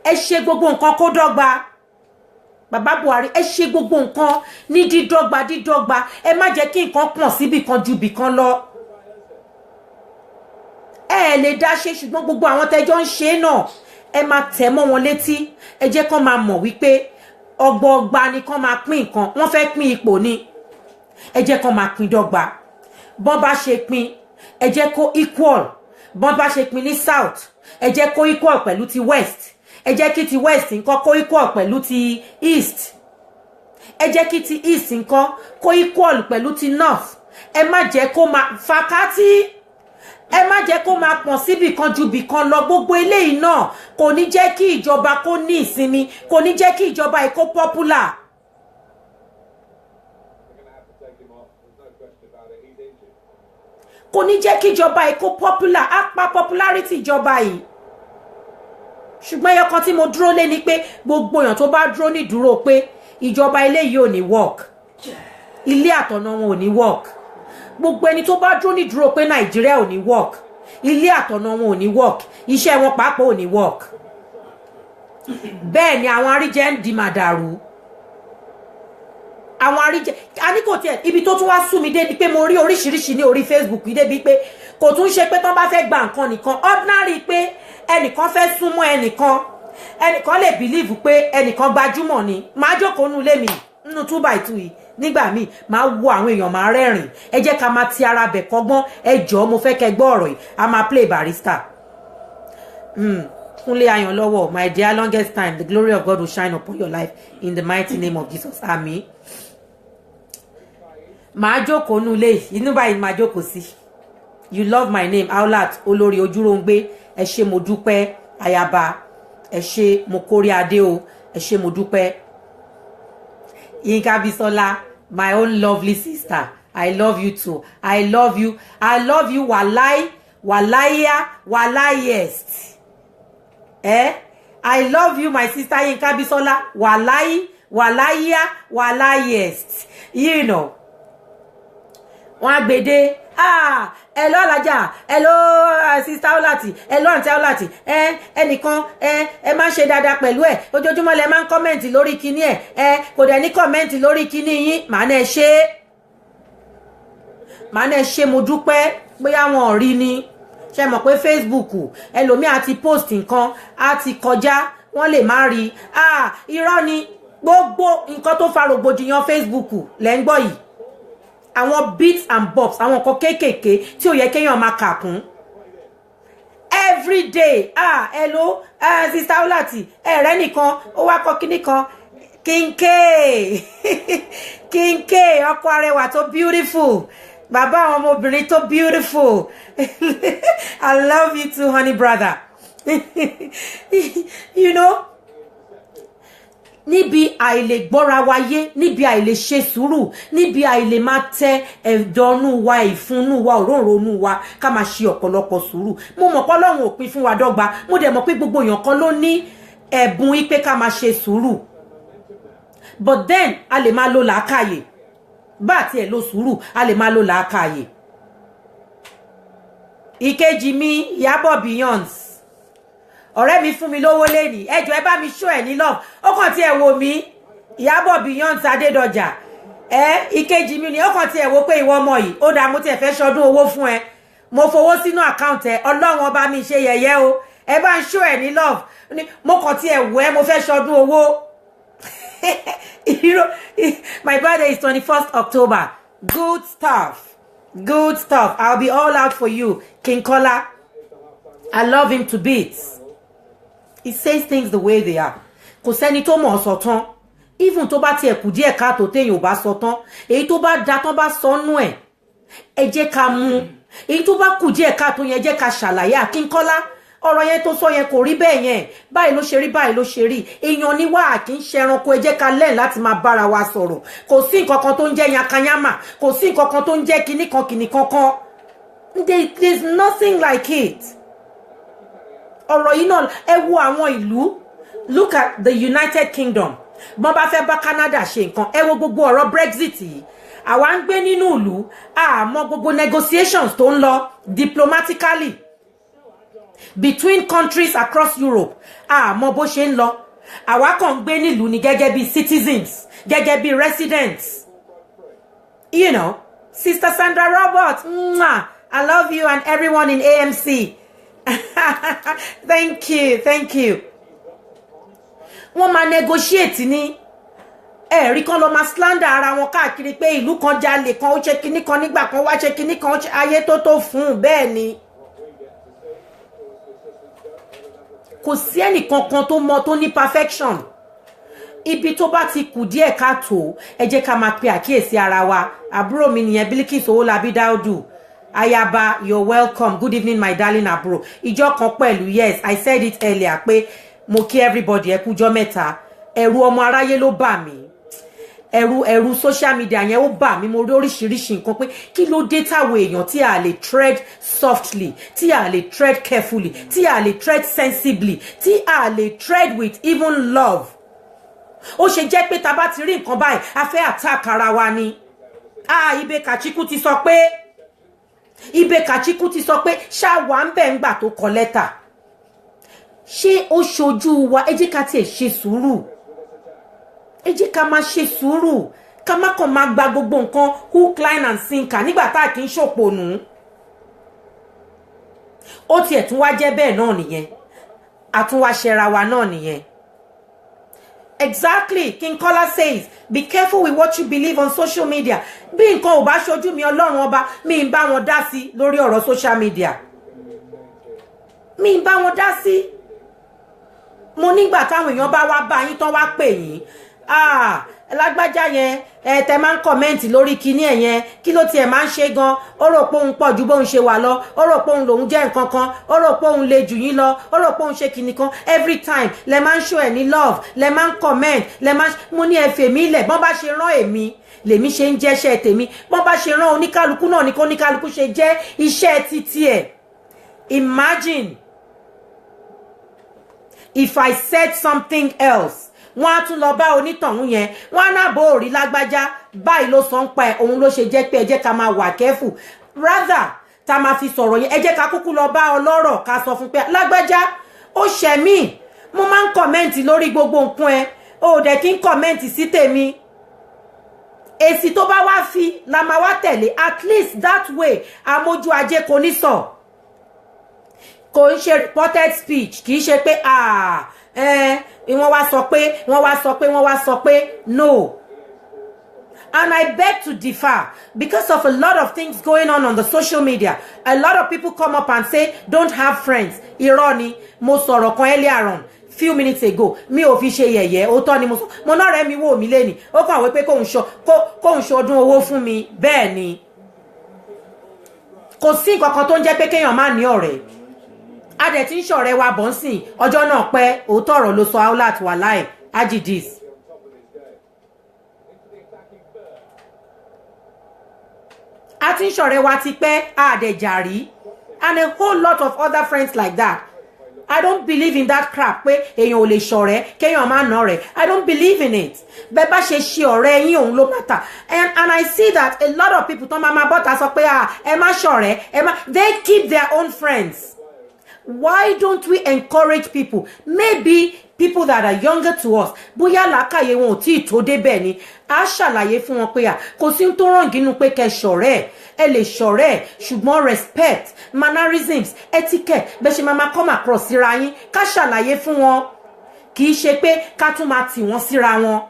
ẹ ṣe gbogbo nǹkan kó dọ́gba bàbá Buhari ẹ ṣe gbogbo nǹkan ní dídọ́gba ẹ má jẹ́ kí nǹkan pọ̀ síbì kan ju bì kan lọ ẹ lè dá ṣe ṣùgbọ́n gbogbo àwọn tẹ́jọ́ ń ṣe náà ẹ máa tẹ̀ mọ́ wọn létí ẹ jẹ́ kán máa mọ̀ wípé ọgbọọgba ni kán máa pín nǹkan wọ́n fẹ́ pín ipò ni ẹ jẹ́ kán máa pín dọ́gba bọ́n bá ṣe pín ẹ jẹ́ kó equal bọ́n bá ṣe pín ní south ẹ jẹ́ kó equal pẹ̀lú ti west ẹ jẹ́ kí ti west nǹkan kó equal pẹ̀lú ti east ẹ jẹ́ kí ti east nǹkan kó equal pẹ̀lú ti north ẹ má jẹ́ kó máa fàkátì ẹ má jẹ́ kó máa pọ̀n síbì kan ju bì kan lọ gbogbo eléyìí náà kò ní jẹ́ kí ìjọba kó ní ìsinmi kò ní jẹ́ kí ìjọba ẹ̀ kó popular. kò ní jẹ́ kí ìjọba ẹ̀ kó popular á pa popularity ìjọba yìí ṣùgbọ́n ẹyọ kan tí mo dúró lé ni pé gbogbo èèyàn tó bá dúró ní dúró pé ìjọba eléyìí ò ní work ilé àtọ̀nà wọn ò ní work gbogbo ẹni tó bá dúró ní dúró pé Nàìjíríà ò ní work ilé àtọ̀nà wọn ò ní work iṣẹ́ wọn pàápàá ò ní work bẹ́ẹ̀ ni àwọn àríjẹ ń di màdàrú àwọn àríjẹ aníkò tiẹ̀ ibi tó tún wá sú mi dé ni pé mo rí oríṣiríṣi ní orí Facebook yìí débi pé kò tún ṣe pé tán bá fẹ́ gba nǹkan nìkan ordinary pé ẹnìkan fẹ́ súnmọ́ ẹnìkan lè believe pé ẹnìkan gbajúmọ̀ ni máa jókòó nú lé mi nínú 2x2 yìí nígbà míì máa wo àwọn èèyàn máa rẹ́rìn ẹ jẹ́ ká máa ti ara bẹ̀ kọ́gbọ́n ẹ jọ̀ọ́ mo fẹ́ kẹ́ gbọ́ ọ̀rọ̀ yìí a máa play Barrister. Kúnlé Ayọ̀lọ́wọ́ my dear longest time the glory of God will shine upon your life in the mighty name of Jesus àmín. máa jókòó nú lé inú báyìí máa jókòó sí you love my name Aulat olórí Ojúróńgbé ẹ ṣé mo dúpẹ́ ayaba ẹ ṣé mo kórí adé o ẹ ṣé mo dúpẹ́. Yinka Bisola, my own lovely sister. I love you too. I love you. I love you. Walai, walaya, walayest. I love you, my sister Yinka Bisola. Walai, walaya, walayest. You know. Wọ́n gbede. Hello Alaja. Hello sister Aulati. Hello aunty Aulati. Ẹnìkan ẹ má ṣe dáadáa pẹ̀lú ẹ̀. Ojoojúmọ́ lẹ máa ń comment lórí kíní ẹ̀. Kò dẹ̀ ní comment lórí kíní yín. Màá ná ẹ ṣe. màá ní ẹ ṣé mo dúpẹ́ bóyá wọn ò rí ni ṣe mọ̀ pé Facebook ẹlòmíì àti post nǹkan á ti kọjá wọ́n lè má rí irọ́ ni gbogbo nǹkan tó fa rògbòdìyàn Facebook lẹ́ ń gbọ́ yìí àwọn bits and bobs àwọn nǹkan kéékèèké tí ò yẹ kéèyàn máa kà kún every day hello sister Olati ẹ̀rẹ́ nìkan ó wá kọ kíní kan Kínkẹ́ ọkọ arẹwà tó beautiful bàbá àwọn ọmọbìnrin tó beautiful I love you too honey brother you know níbi àìlè gbọ́ra wáyé níbi àìlè ṣe sùúrù níbi àìlè máa tẹ ẹ̀dọ̀nú wa ìfúnnú wa òróǹronú wa ká máa ṣe ọ̀pọ̀lọpọ̀ sùúrù mo mọ̀ pé Ọlọ́run ò pín fún wa dọ́gba mo dẹ̀ mọ̀ pé gbogbo èèyàn kan ló ní ẹ̀bùn ipe ká máa ṣe sùúrù but then a lè máa lo làákàyè bá àti ẹ̀ lo sùúrù a lè máa lo làákàyè ìkejì mi Ìyábọ̀ Beyonce ọ̀rẹ́ mi fún mi lówó lẹ́nìí ẹjọ́ ẹ bá mi show ẹ̀ ní love ó kàn tí ẹ wò mí Ìyábọ̀ Beyonce Adédọjà ìkejì mi ni ó kàn tí ẹ wò pé ìwọ ọmọ yìí ó dáa mo ti ẹ̀ fẹ́ ṣọdún owó fún ẹ mo fowó sínú àkáǹtì ẹ Ọlọ́run ọba mi ṣe yẹ̀yẹ́ o ẹ bá ń show ẹ̀ ní love mo kàn tí ẹ wò ẹ mo fẹ́ ṣọdún owó my birthday is 21st October good stuff I'll be all out for you King Kola I love him to bits. He says things the way they are. Kò sẹ́ni tó mọ̀ sọ tán. Even tó bá tiẹ̀ kù díẹ̀ ká tó téèyàn ò bá sọ tán. Èyí tó bá da tán bá sọnú ẹ̀. Ẹ jẹ́ ká mú. Èyí tó bá kù díẹ̀ ká tó yẹn jẹ́ ká ṣàlàyé Akínkọ́lá. Ọ̀rọ̀ yẹn tó sọ yẹn kò rí bẹ́ẹ̀ yẹn. Báyìí ló ṣe rí báyìí ló ṣe rí. Èèyàn ni wá kì í ṣe ẹranko ẹ jẹ́ ká lẹ́ẹ̀ láti máa bára wa sọ̀rọ̀. Kò sí nǹkan kan tó ń jẹ́ yankanyama. Kò sí nǹkan kan tó ń jẹ́ kinní kankan. There's nothing like it. Ọ̀rọ̀ yìí náà ẹ wo àwọn ìlú look at the United Kingdom bọ́n bá fẹ́ bá Canada ṣe nǹkan ẹ wo gbogbo ọ̀rọ̀ Brexit yìí àwa ń gbé nínú ìlú àmọ́ gbogbo negotiations tó ń lọ diplomatically between countries across Europe àmọ́ bó ṣe ń lọ àwa kàn ń gbé nílùú ni gẹ́gẹ́ bí citizens gẹ́gẹ́ bí residents you know Sister Sandra Roberts I love you and everyone in AMC thank you wọ́n máa negotiate ní ẹ̀rí kan lọ máa slander ara wọn káàkiri pé ìlú kan jalè kan ó ṣe kinní kan nígbà kan wá ṣe kinní kan ayé tó fún bẹ́ẹ̀ ni kò sí ẹnì kankan tó mọ tó ní perfection ibi tó bá ti kù díẹ̀ káàtó ẹ jẹ́ ká máa pe àkíyèsí ara wa àbúrò mi nìyẹn Bilkis Owólabí Dáúdù Ayaba, you're welcome. Good evening, my darling abro. Ìjọ kan pẹ̀lú, yes, I said it earlier pé mo kí everybody ẹ kújọ́ mẹ́ta. Ẹ̀rù ọmọ aráyé ló bà mí. Ẹ̀rù social media yẹn ó bà mí. Mo rí oríṣiríṣi nǹkan pé kí ló dé táwọn èèyàn tí a lè tread softly, tí a lè tread carefully, tí a lè tread sensibly, tí a lè tread with even love. Ó ṣe jẹ́ pé tá bá ti rí nǹkan báyìí, a fẹ́ attack ara wa ni. Ibe Kachikwu ti sọ pé Ibe Kachikwu ti sọ pé ṣá wà ń bẹ̀ ń gbà tó kọ lẹ́tà ṣé ó ṣojú wa ẹ jẹ́ ká tiẹ̀ ṣe sùúrù ẹ jẹ́ ká máa ṣe sùúrù ká má kàn máa gba gbogbo nǹkan hook line and sinker nígbà tá a kì í ṣòpònú ó tiẹ̀ tún wá jẹ́ bẹ́ẹ̀ náà nìyẹn àtúnwá ṣẹra wa náà nìyẹn. Exactly. King Kola says, be careful with what you believe on social media. Bí nǹkan ò bá ṣojú mi Ọlọ́run ọba, mi ń bá wọn dá sí lórí ọ̀rọ̀ social media. Mi ń bá wọn dá sí. Mo nígbà táwọn èèyàn bá wá bá yín tán wá pè yín. Lágbájá yẹn, tẹ́ máa ń comment lórí kíní ẹ̀ yẹn, kí ló tiẹ̀ máa ń ṣe gan? Ó rò pé òun pọ̀ ju bóun ṣe wà lọ, ó rò pé òun lòun jẹ́ nǹkan kan, ó rò pé òun le jù yín lọ, ó rò pé òun ṣe kíní kan. Every time lẹ máa ń show ẹ̀ ní love, lẹ máa ń comment, lẹ máa mo ní ẹ fèmí lẹ̀, bọ́n bá ṣe rán èmi, lèmi ṣe ń jẹ́ṣẹ́ tèmi. Bọ́n bá ṣe rán oníkálukú náà ní kó oníkálukú ṣe jẹ́ iṣẹ́ títí ẹ̀. Imagine if I said something else. Wọ́n á tún lọ bá onítọ̀hún yẹn wọ́n á náà bó orí lágbájá báyìí ló sọ ń pa ẹ̀ òun ló ṣe jẹ́ pé ẹ jẹ́ ká máa wà careful rather tá máa fi sọ̀rọ̀ yẹn ẹ jẹ́ ká kúkú lọ bá ọlọ́rọ̀ ká sọ fún pé lágbájá ó ṣẹ̀ mí mo máa ń kọ̀mẹ́ǹtì lórí gbogbo nǹkan ẹ o ò dẹ̀ kí ń kọ̀mẹ́ǹtì sí tèmi èsì tó bá wá fi la máa wá tẹ̀lé, at least that way amójú ajé kò ní sọ. Kò ń ṣe reported speech, kì í ṣe pé wọ́n wá sọ pé wọ́n wá sọ pé no. And I beg to differ because of a lot of things going on the social media. A lot of people come up and say, don't have friends. Irọ́ ni, mo sọ̀rọ̀ kan earlier on, few minutes ago. Mi ò fi ṣe yẹ̀yẹ́, òótọ́ ni mo sọ. Mo náà rẹ̀ mi wò mí lẹ́ni. Ó kàn wí pé kóun ṣọdún owó fún mi. Bẹ́ẹ̀ ni. Kò sí nǹkan kan tó ń jẹ́ pé kéèyàn má ní ọ̀rẹ́. A dẹ̀ ti ń ṣọ̀rẹ́ wa bọ̀ ń sìn. Ọjọ́ náà pẹ́, òótọ́ ọ̀rọ̀ ló sọ Aulat wàláì, Ajidis. A ti ń ṣọ̀rẹ́ wa ti pẹ́, àdẹ̀jàrí, and a whole lot of other friends like that. I don't believe in that crap pé èèyàn ò lè ṣọ̀rẹ́ kéèyàn má nà ọ̀rẹ́. I don't believe in it. Bẹ́ẹ̀ bá ṣe ṣe ọ̀rẹ́ yín òun ló matter. And I see that a lot of people tó máa bọ́ta sọ pé ẹ má ṣọ̀rẹ́, they keep their own friends. Why don't we encourage people? Maybe people that are younger to us, bóyá làákàyè wọn ò tí ì tó débẹ̀ ni, a ṣàlàyé fún wọn pé kò sí tó ràn gínú pé kẹ́ ṣọ̀rẹ́, ẹ lè ṣọ̀rẹ́, ṣùgbọ́n respect, mannerisms, etiquette, bẹ́ẹ̀ ṣe máa come across síra yín, ká ṣàlàyé fún wọn, kì í ṣe pé ká tún máa tì wọ́n síra wọn.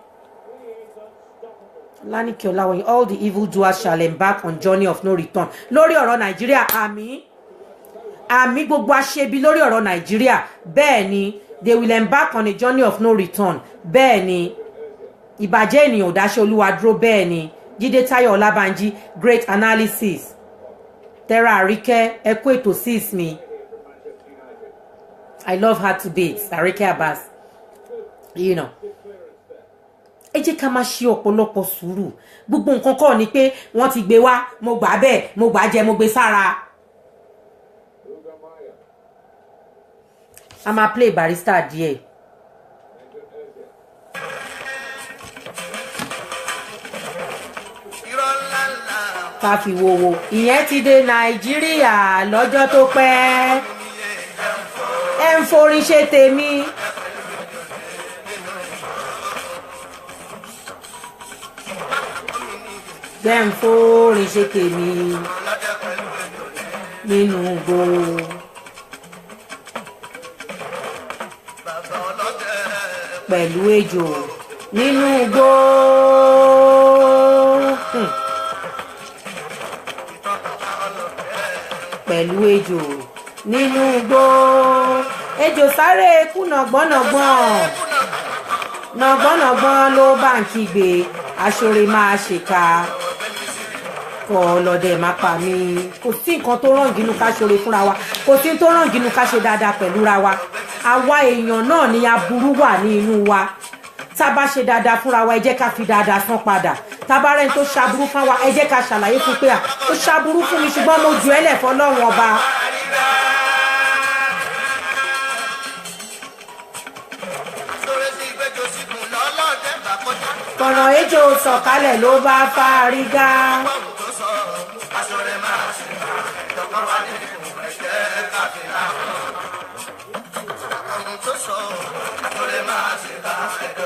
Lanike Olawoyin, all the evil doers shall embark on journey of no return. Lórí ọ̀rọ̀ Nàìjíríà, àmì gbogbo aṣebi lórí ọ̀rọ̀ Nàìjíríà, bẹ́ẹ̀ ni, they will embark on a journey of no return. Bẹ́ẹ̀ ni, ìbàjẹ́ ènìyàn ò dáṣẹ́ Olúwa dúró, bẹ́ẹ̀ ni. Jídé Táyọ̀ Ọlábánjí, great analysis. Tẹ́ra Àríkẹ́, ẹ kú ètò sis mi. I love her to bits, Àríkẹ́ Abbas. You know. Ẹ jẹ́ ká máa ṣe ọ̀pọ̀lọpọ̀ sùúrù. Gbogbo nǹkan kọ́ ni pé wọ́n ti gbé wá, mo gbà bẹ́ẹ̀, mo gbà jẹ, mo gbé sára. A máa play Barrister díẹ̀. Ká fi wowo. Ìyẹn ti dé Nàìjíríà lọ́jọ́ tó pẹ́. Ẹ ń forin ṣe tèmi. Ẹ ń forin ṣe tèmi. Nínú igbó. Pẹ̀lú ejò nínú igbó. Pẹ̀lú ejò nínú igbó. Ejò sáré kú nàgbọ́nàgbọ́n. Nàgbọ́nàgbọ́n ló bá ń kígbe. Aṣọ́re máa ṣèkà. Kọ́ ọlọ́dẹ má pa mí. Kò sí nǹkan tó rọ̀ǹgínú ká ṣoore fúnra wa. Kò sí tó rọ̀ǹgínú ká ṣe dáadáa pẹ̀lú ra wa. Àwa èèyàn náà ni aburú wà ní inú wa. Tá bá ṣe dáadáa fúnra wa, ẹ jẹ́ ká fi dáadáa san padà. Tá bá rẹ́ni tó ṣaburú fún wa, ẹ jẹ́ ká ṣàlàyé fún pé ó ṣaburú fún mi ṣùgbọ́n mo jù ẹ́ lẹ̀ fọ́lọ́run ọba. Kọ̀nà ejò sọ̀kalẹ̀ ló bá fárígá.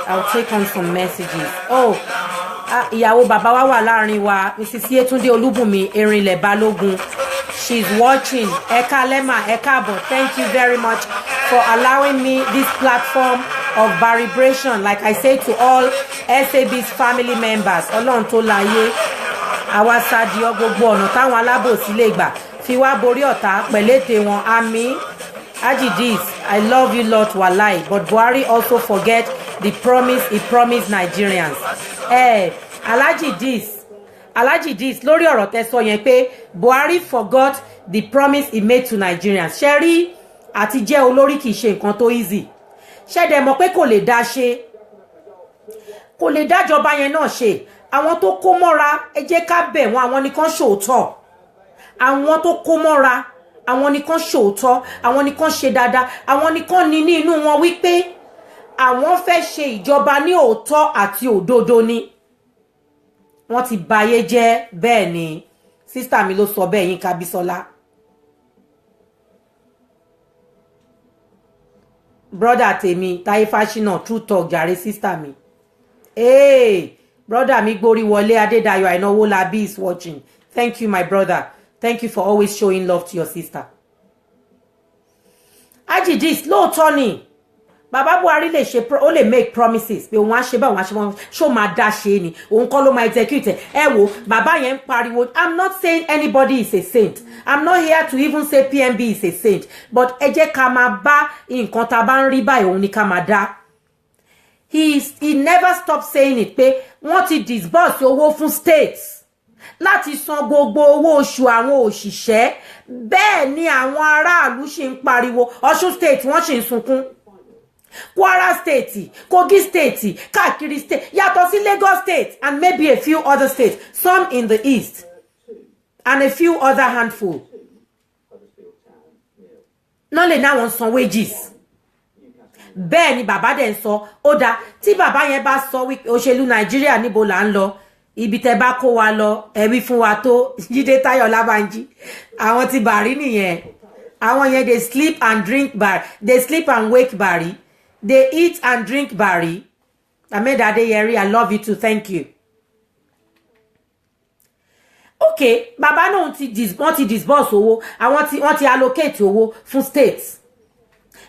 I'll take on some messages. Oh, ìyàwó bàbá wa wà láàrin wa, Mrs. Yetunde Olúbùnmi Erinlẹ̀ Balógun. She's watching. Eka Lema, Ekabo, thank you very much for allowing me this platform of vibration. Like I say to all SAB's family members, Ọlọ́run tó láyé, àwa Sadio gbogbo ọ̀nà táwọn alábòsí lè gbà fi wá borí ọ̀tá pẹ̀lẹ́tẹ̀ wọn. Àmín. Ajidis, I love you lot walai, but Buhari also forget the promise he promised Nigerians. Alhaji Dis lórí ọ̀rọ̀ tẹ́ sọ yẹn pé Buhari forgot the promise he made to Nigerians. Ṣé rí àti jẹ́ olórí kìí ṣe nǹkan tó easy. Ṣé dẹ̀ mọ̀ pé kò lè dá ṣe. Kò lè dájọba yẹn náà ṣe. Àwọn tó kó mọ́ra, ẹ jẹ́ ká bẹ̀ wọ́n, àwọn nìkan ṣòótọ́. Àwọn tó kó mọ́ra, àwọn nìkan ṣòótọ́, àwọn nìkan ṣe dáadáa, àwọn nìkan ní inú wọn wípé àwọn fẹ́ ṣe ìjọba ní òótọ́ àti òdodo ni. Wọ́n ti bayé jẹ́, bẹ́ẹ̀ ni. Sister mi ló sọ bẹ́ẹ̀, Yínká Bísọ́lá. Brother tèmi, Táyé Fáṣínà, true talk jàre sister mi. Brother mi gbórí wọlé Adédayọ̀ Àìnáwó Labi is watching. Thank you, my brother. Thank you for always showing love to your sister. Ajidis, lóòótọ́ ni. Bàbá Buhari lè ṣe ó lè make promises pé òun á ṣe bá òun á ṣe bá ṣó máa dá ṣe ni òun kọ́ ló máa execute ẹ wo bàbá yẹn ń pariwo. I'm not saying anybody is a saint. I'm not here to even say PMB is a saint, but ẹ jẹ́ ká máa bá nǹkan tá a bá ń rí báyìí òun ni ká máa dá. He never stopped saying it pé wọ́n ti disburse owó fún states láti san gbogbo owó oṣù àwọn òṣìṣẹ́ bẹ́ẹ̀ ni àwọn aráàlú ṣì ń pariwo. Ọ̀ṣun state wọ́n ṣì ń sunkún, Kwara state, Kogi state, káàkiri state yàtọ̀ sí Lagos state and maybe a few other states, some in the east and a few other handful. Náà lè náà wọ́n san wages. Bẹ́ẹ̀ ni bàbá dẹ̀ ń sọ ó dáa tí bàbá yẹn bá sọ wípé òṣèlú Nàìjíríà níbo là ń lọ ibi tẹ́ bá kó wa lọ ẹ̀rí fún wa tó. Jídé Táyọ̀ Lábánjí àwọn ti Bàrí nìyẹn. Àwọn yẹn they sleep and drink Bàrí, they sleep and wake Bàrí, they eat and drink Bàrí. Ahmed Adeyeri, I love you too, thank you. Okay, bàbá náà wọ́n ti disburse owó, wọ́n ti allocate owó fún states.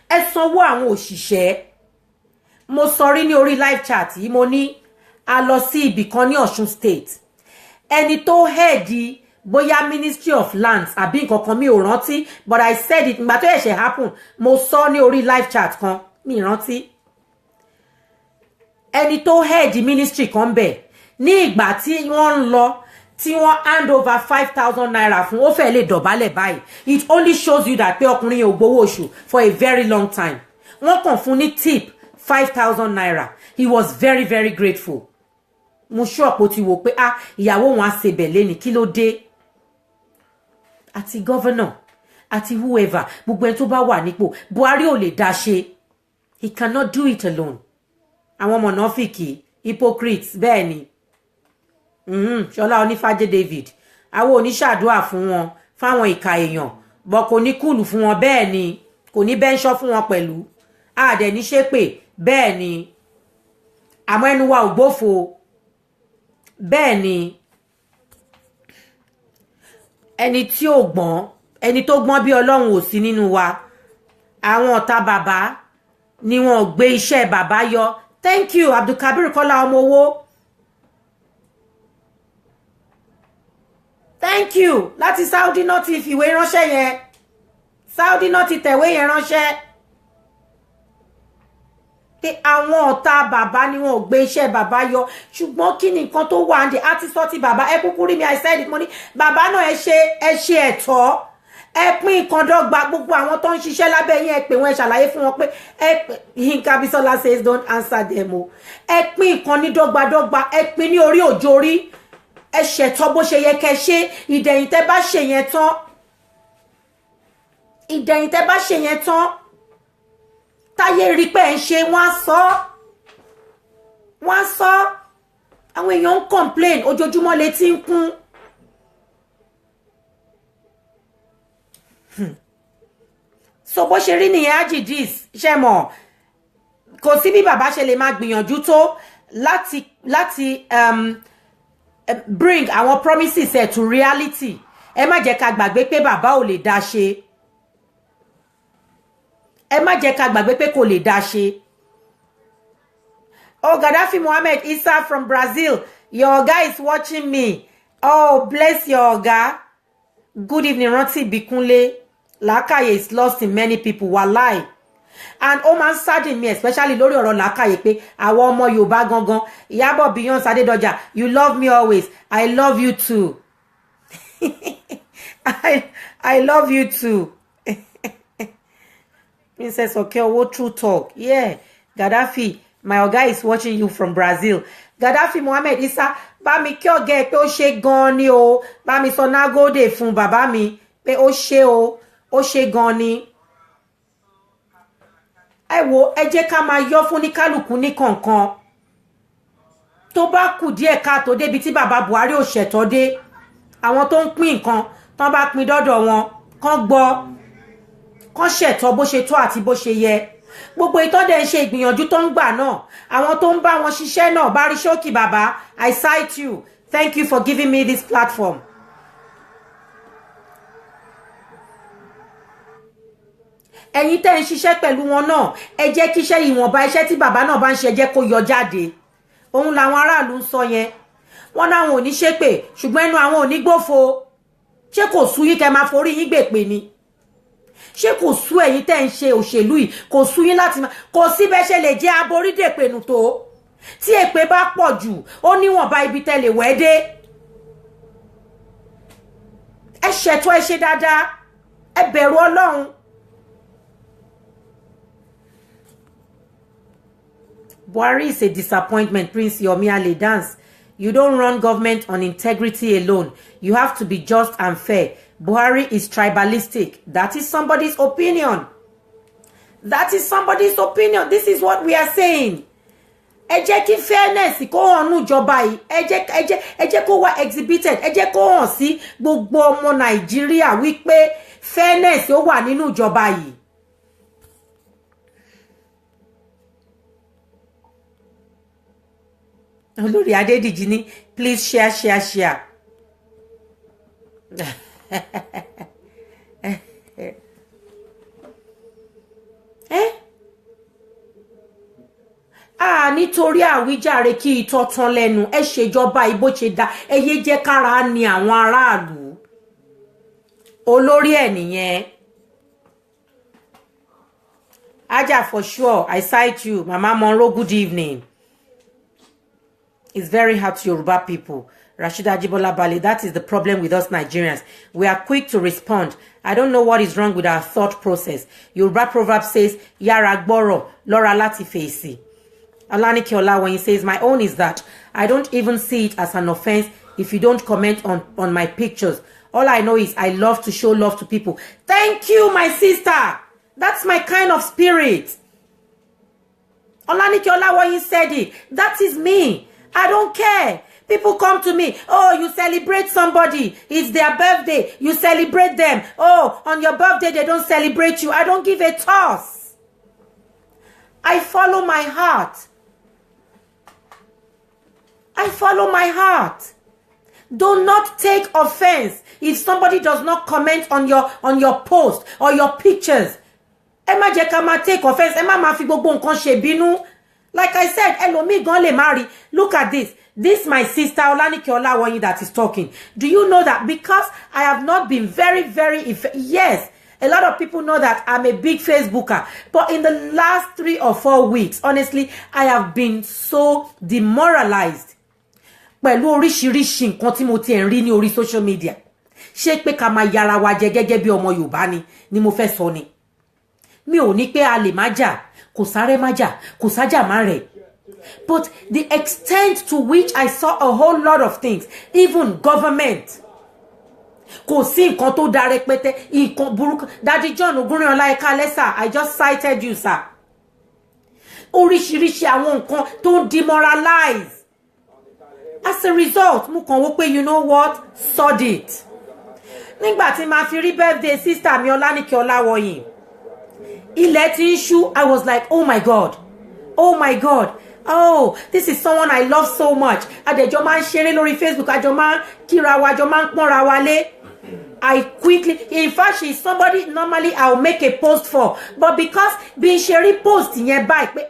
Ẹ sanwó àwọn òṣìṣẹ́. Mo sọ rí ní orí live chat yìí mo ní a lọ sí ibì kan ní Ọ̀ṣun state. Ẹni tó head bóyá Ministry of Lands àbí nǹkan kan mi ò rántí, but I said it ìgbà tó ẹ̀ṣẹ̀ happen mo sọ ní orí live chat kan mi rántí. Ẹni tó head ministry kan bẹ̀ ní ìgbà tí wọ́n ń lọ tí wọ́n hand over 5,000 naira fún ó fẹ́ lè dọ̀bálẹ̀ báyìí. It only shows you that pé ọkùnrin yẹn ò gbowó oṣù for a very long time. Wọ́n kàn fún ní tip 5,000 naira. He was very very grateful. Mo sure pé ti wò pé ìyàwó wọn á ṣe bẹ̀lẹ́ ni kí ló dé. Àti governor àti whoever gbogbo ẹni tó bá wà nípò Buhari ò lè dá ṣe. He cannot do it alone. Àwọn mọ̀nàfíkì hypocrites bẹ́ẹ̀ ni. Ṣọlá Onífájé David àwọn oníṣàdúà fún wọn fáwọn ìka èèyàn bọ́ kò ní kúlù fún wọn bẹ́ẹ̀ ni kò ní bẹ́ńṣọ́ fún wọn pẹ̀lú àdẹ̀ ní ṣépè bẹ́ẹ̀ ni àmọ́ ẹnu wa ò gbófo bẹ́ẹ̀ ni ẹni tí ò gbọ́n ẹni tó gbọ́n bí Ọlọ́run ò sí nínú wa. Àwọn ọ̀tá bàbá ni wọn gbé iṣẹ́ bàbá yọ. Thank you Abdulkabir Kọ́lá ọmọ owó. Thank you láti Saudi náà ti fìwé ránṣẹ́ yẹn. Saudi náà ti tẹ̀wé yẹn ránṣẹ́. Pé àwọn ọ̀tá bàbá ni wọn ò gbé iṣẹ́ bàbá yọ. Ṣùgbọ́n kí ni nǹkan tó wà ní àti sọ ti bàbá ẹ kúkú rí mi I said it mo ní bàbá náà ẹ ṣe ẹ̀tọ́. Ẹ pín nǹkan dọ́gba gbogbo àwọn tó ń ṣiṣẹ́ lábẹ́ yín ẹ pè wọ́n ẹ ṣàlàyé fún wọn pé Yinka Bisola says don't answer them o. Ẹ pín nǹkan ní dọ́gbadọ́gba ẹ pín ní orí òjòrí. Ẹ ṣètọ́ bó ṣe yẹ kẹ́ ṣe ìdẹ̀yìn tẹ́ bá ṣe yẹn tán. Ìdẹ̀yìn tẹ́ bá ṣe yẹn tán. Táyé rí pé ẹ ń ṣe wọ́n á sọ. Wọ́n á sọ. Àwọn èèyàn ń complain ojoojúmọ́ létí ń kún. So bó ṣe rí nìyẹn Ajidis ṣe mọ̀ kò sí bí bàbá ṣe lè máa gbìyànjú tó láti bring our promises to reality. Ẹ má jẹ́ ká gbàgbé pé bàbá ò lè dá ṣe. Ẹ má jẹ́ ká gbàgbé pé kò lè dá ṣe. Oh, Gaddafi Mohammed Isa from Brazil. Your guy is watching me. Oh, bless your Oga. Good evening, Rántí Bíkúnlé. Làákàyè is lost in many people. Wallahi. And ó máa ń sadden me especially lórí ọ̀rọ̀ làákàyè pé àwọn ọmọ Yorùbá gangan Ìyábọ̀ Beyonce Adédọjà you love me always I love you too. I love you too. Princess Okeowo true talk. Yeah. Gaddafi, my Oga is watching you from Brazil. Gaddafi Mohammed Isa bá mi kí ọ̀gá ẹ pé ó ṣe gan ni o. Bá mi sọ nagode fún bàbá mi pé ó ṣe o. Ó ṣe gan ni. Ẹ wò ẹ jẹ́ ká máa yọ fún ní kálùkù ní kọ̀ọ̀kan. Tó bá kù díẹ̀ ká tó débi tí bàbá Buhari ò ṣẹ̀tọ́ dé. Àwọn tó ń pín nǹkan tán bá pín dọ́dọ̀ wọn kán gbọ́ kán ṣẹ̀tọ́ bó ṣe tó àti bó ṣe yẹ. gbogbo ìtọ́dẹ̀ ń ṣe ìgbìyànjú tó ń gbà náà àwọn tó ń bá wọn ṣiṣẹ́ náà Barishoki bàbá I cite you, thank you for giving me this platform. ẹ̀yin tẹ́ ń ṣiṣẹ́ pẹ̀lú wọn náà ẹ jẹ́ kí iṣẹ́ ìwọ̀nba iṣẹ́ tí bàbá náà bá ń ṣe jẹ́ kó yọ jáde. òun làwọn aráàlú ń sọ yẹn wọ́n náwọn ò ní ṣépè ṣùgbọ́n ẹnu àwọn ò ní gbófo. ṣé kò sú yín kẹ́ máa forí yín gbèpè ni? ṣé kò sú ẹ̀yin tẹ́ ń ṣe òṣèlú yìí kò sú yín láti máa kò sí bẹ́ẹ̀ ṣe lè jẹ́ aborídèpẹ̀nù tó tí èpè bá pọ̀ jù ó níwọ̀nba ibi tẹ́ lè wẹ́ dé. ẹ ṣètò ẹ ṣe dáadáa ẹ bẹ̀rù Ọlọ́run. Buhari is a disappointment, Prince Yomi Ale Dance. You don't run government on integrity alone. You have to be just and fair. Buhari is tribalistic. That is somebody's opinion. That is somebody's opinion. This is what we are saying. Ẹ jẹ́ kí fairness kó hàn nínú ìjọba yìí. Ẹ jẹ́ kó wá exhibited. Ẹ jẹ́ kó hàn sí gbogbo ọmọ Nàìjíríà wípé fairness ó wà nínú ìjọba yìí. Olórí Adédìjì ní please share. Nítorí àwíjàre kí ìtọ́ tán lẹ́nu ẹ ṣèjọba ìbò ṣe dá ẹ yé jẹ́ kára ni àwọn aráàlú. Olórí ẹ̀ nìyẹn. Aja for sure I cite you Mama Monroe, good evening. It's very hard to Yoruba people. Rashida Ajibola Bali, that is the problem with us Nigerians. We are quick to respond. I don't know what is wrong with our thought process. Yoruba proverb says, Yara gboro, Laura lati fèsì. Alanike Ola, when he says, my own is that I don't even see it as an offense if you don't comment on my pictures. All I know is I love to show love to people. Thank you, my sister. That's my kind of spirit. Olanike Ola, when he said it, that is me. I don't care. People come to me. Oh, you celebrate somebody. It's their birthday. You celebrate them. Oh, on your birthday, they don't celebrate you. I don't give a toss. I follow my heart. I follow my heart. Do not take offense if somebody does not comment on your post or your pictures. Ẹ má jẹ́ ká má take offense. Ẹ má fi gbogbo nǹkan ṣe bínú. Like I said, ẹlòmíì gan lè marry. Look at this. This my sister Olanike Olawoyin that is talking. Do you know that because I have not been very, yes, a lot of people know that I'm a big Facebooker. But in the last 3 or 4 weeks, honestly, I have been so demoralized. Pẹ̀lú oríṣiríṣi nǹkan tí mo ti ń rí ní orí social media. Ṣé pé ká máa yára wa jẹ gẹ́gẹ́ bí ọmọ Yorùbá ni mo fẹ́ sọ ni. Mi ò ní pé a lè má jà, kò sáré má jà, kò sájà má rẹ̀. But the extent to which I saw a whole lot of things, even government. Kò sí nǹkan tó dá rẹpẹtẹ, nǹkan burúkú. Daddy John Ogunrinola ẹ káalẹ́ sir, I just cited you sir. Oríṣiríṣi àwọn nǹkan tó ń demoralize. As a result, mo kàn wò pé you know what? Sod it. Nígbà tí màá fi rí birthday sister mi Olanike Olawoyin. Ilẹ̀ tí ń ṣú, I was like, oh my God. Oh my God. Oh, this is someone I love so much. Adẹjọ́ máa ń ṣeré lórí Facebook, àjọ máa ń kíra wa, àjọ máa ń pọ́nra wa lé. I quickly, in fact, she's somebody normally I'll make a post for. But because bí n ṣe rí post yẹn báyìí pé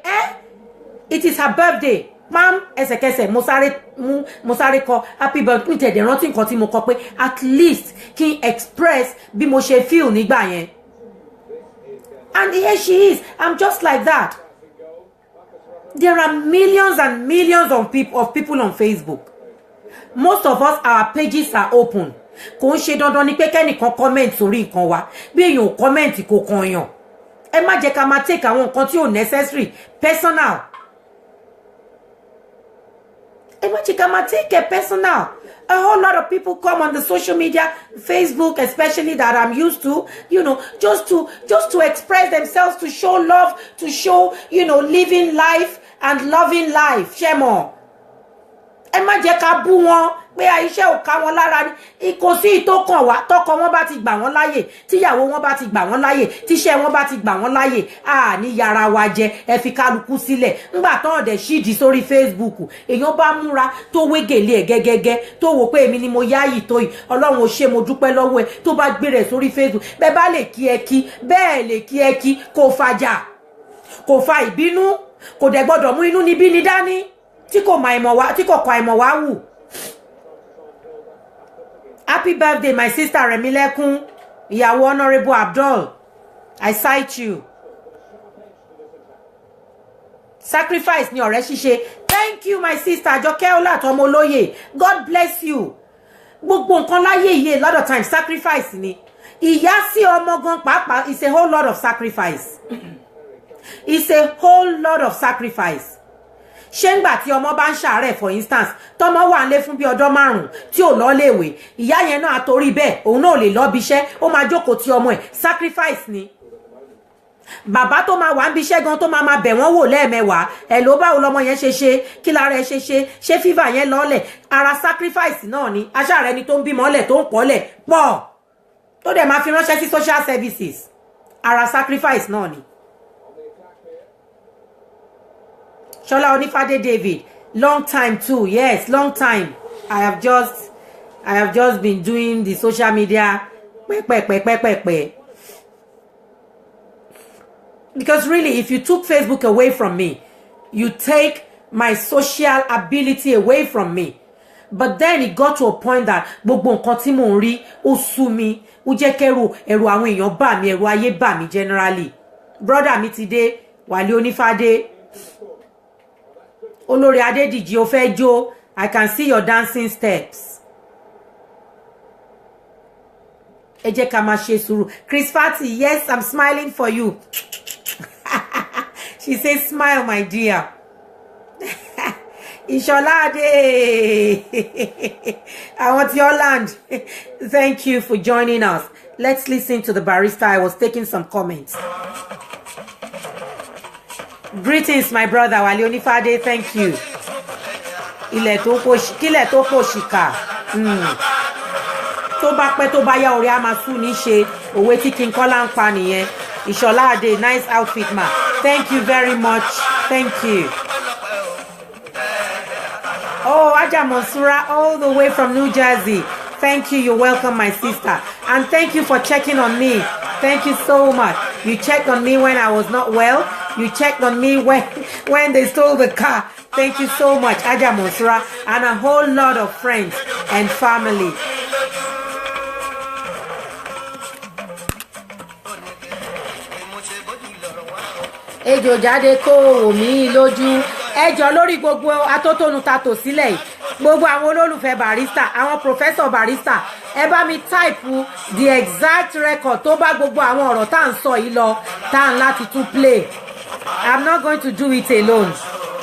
it is her birthday. Ma'am, ẹsẹ̀kẹsẹ̀ mo sáré kọ happy birthday. Mi tẹ̀dẹ̀ rántí nǹkan tí mo kọ pé at least kí n express bí mo ṣe feel nígbà yẹn. And here she is. I'm just like that. There are millions and millions of people on Facebook. Most of us, our pages are open. Kò ń ṣe dandan ni pé kẹ́nìkan comment sórí nǹkan wa. Bí èèyàn ò comment kò kan yàn. Ẹ má jẹ́ ká máa take àwọn nǹkan tí ò necessary, personal. Ẹ má jẹ́ ká máa take it personal. A whole lot of people come on the social media, Facebook especially, that I'm used to, you know, just to express themselves, to show love, to show, you know, living life and loving life. Shemo. Ẹ má jẹ́ ká bú wọn pé iṣẹ́ ò ká wọn lára ni kò sí ìtókàn wá tọkọ wọn bá ti gbà wọ́n láyè tíyàwó wọn bá ti gbà wọ́n láyè tíṣẹ́ wọn bá ti gbà wọ́n láyè ní yàrá wa jẹ ẹ fi kálukú sílẹ̀ ńgbà tán ọ̀dẹ̀ ṣídìí sórí Facebook èèyàn bá múra tó wégèlé ẹ̀ gẹ́gẹ́gẹ́ tó wò pé èmi ni mo yáyì tó yìí ọlọ́run ò ṣe mo dúpẹ́ lọ́wọ́ ẹ tó bá gbé rẹ̀ sórí Facebook bẹ́ẹ̀ bá lè kí ẹ kí bẹ́ẹ̀ lè kí ẹ kí kò fàjà kò fa ìbínú kò dẹ̀ gbọ́dọ̀ mú inú níbí ni dání tí kò kọ àìmọ̀ wá wù. Happy birthday my sister Remilekun ìyàwó Honourable Abdul I cite you. Sacrifice ni ọ̀rẹ́ ṣíṣe. Thank you my sister Àjọkẹ́ Ọlátọmọ Olóyè God bless you. Gbogbo nǹkan láyé yìí a lot of times sacrifice ni. Ìyá sí ọmọ gan pàápàá is a whole lot of sacrifice. It's a whole lot of sacrifice. Ṣé ńgbà tí ọmọ bá ń ṣàárẹ̀ for instance tọmọ wà nílé fún bí ọjọ́ 5 tí ò lọ léèwé ìyá yẹn náà àtorí bẹ́ẹ̀ òun náà lè lọ bí iṣẹ́ ó máa jókòó ti ọmọ ẹ̀ sacrifice ni. Bàbá tó máa wà ń bí iṣẹ́ gan tó máa bẹ̀ wọ́n wò lẹ́ẹ̀mẹwàá ẹ̀ ló báwo lọmọ yẹn ṣe kí lára ẹ ṣe fífà yẹn lọ́lẹ̀ ara sacrifice náà ni aṣáàrẹ ni tó ń bímọ lẹ̀ tó ń pọ̀lẹ̀ pọ̀ tó dẹ̀ máa fi ránṣẹ́ sí social services ara sacrifice náà ni. Shola Onifade David, long time too. Yes, long time. I have just been doing the social media. Because really, if you took Facebook away from me, you take my social ability away from me. But then it got to a point that gbogbo nǹkan tí mò ń rí ó sú mi, ó jẹ́ kẹ́rù ẹ̀rù àwọn èèyàn bà mí, ẹ̀rù ayé bà mí generally. Brother mi ti dé, Wale Onifade. Olórí Adédìjì ó fẹ́ jó. I can see your dancing steps. Ẹ jẹ́ ká máa ṣe sùúrù. Chris Fati, yes, I'm smiling for you. She says smile, my dear. Isholade. I want your land. Thank you for joining us. Let's listen to the barrister. I was taking some comments. Greetings, my brother Wale Onifade. Thank you. Kílẹ̀ tó pò ṣìkà. Tó bá pẹ́ tó bá yá orí á máa sú ní ṣe òwe tí King Kola ń pa nìyẹn. Isholade, nice outfit ma. Thank you very much. Thank you. Oh, Aja Monsura, all the way from New Jersey. Thank you. You're welcome, my sister. And thank you for checking on me. Thank you so much. You checked on me when I was not well. You checked on me when they stole the car. Thank you so much, Aja Monsura, and a whole lot of friends and family. Ejò jáde kó wò mí lójú. Ẹjọ́ lórí gbogbo atótónu ta tò sílẹ̀ yìí. Gbogbo àwọn olólùfẹ́ barista, àwọn professor barista, ẹ bá mi type the exact record tó bá gbogbo àwọn ọ̀rọ̀ tá à ń sọ yìí lọ tá à ń láti tún play. I'm not going to do it alone.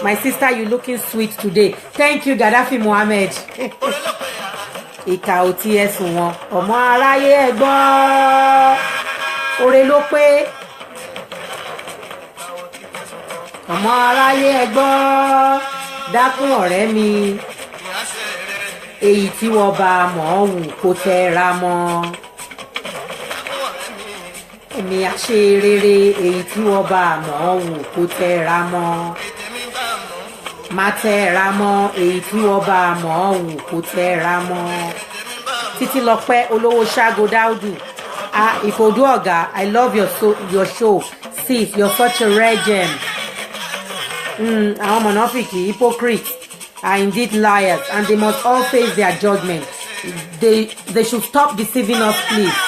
My sister, you looking sweet today. Thank you, Gaddafi Mohammed. Ìkà ò tiẹ̀ sùn wọn. Ọmọ aráyé ẹ gbọ́. Ore ló pé. Ọmọ aráyé ẹ gbọ́. Dákun ọ̀rẹ́ mi. Èyí tí wọ́n bá mọ̀ ọ́ wù kó tẹra mọ́. Èmi á ṣe rere èyí tí wọ́n bá mọ̀ ọ́ wù kó tẹra mọ́. Má tẹra mọ́ èyí tí wọ́n bá mọ̀ ọ́ wù kó tẹra mọ́. Títílọpẹ́ Olówó Ṣágo Dáúdù. Ìkòdú ọ̀gá, I love your show. Sis, you're such a rare gem. Àwọn mọ̀nàfìkì hypocrites are indeed liars and they must all face their judgment. They should stop deceiving us, please.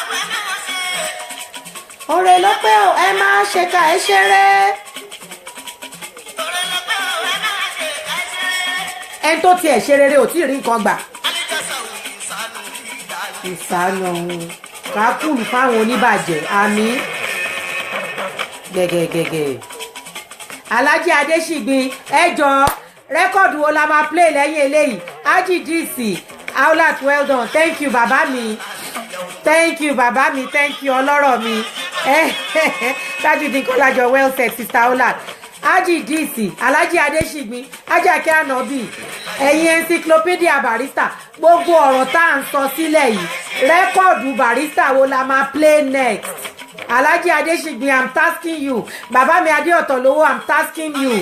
Ọ̀rẹ́ ló pé o, ẹ máa ṣe ká ẹ ṣeré. Ẹni tó tiẹ̀ ṣe rere ò tí ì rí nǹkan gbà. Ìsànà kákùlù fáwọn oníbàjẹ́ àmì gẹ́gẹ́gẹ́gẹ́. Alhaji Adéṣìgbin ẹjọ́ rẹ́kọ̀dù wo la máa play lẹ́yìn eléyìí. Haji DC Aulat, well done. Thank you bàbá mi. Thank you bàbá mi. Thank you ọlọ́rọ̀ mi. Tajudeen Kọ́lájọ, well said sister Aulat. Aji Disi Alhaji Adeshigbi Ajake Anobi ẹ̀yin encyclopedia Barrister gbogbo ọ̀rọ̀ tá à ń sọ sílẹ̀ yìí rẹ́kọ̀dù Barrister wo la máa play next Alhaji Adeshigbi I'm tasking you bàbá mi Adéọ̀tọ̀lówó I'm tasking you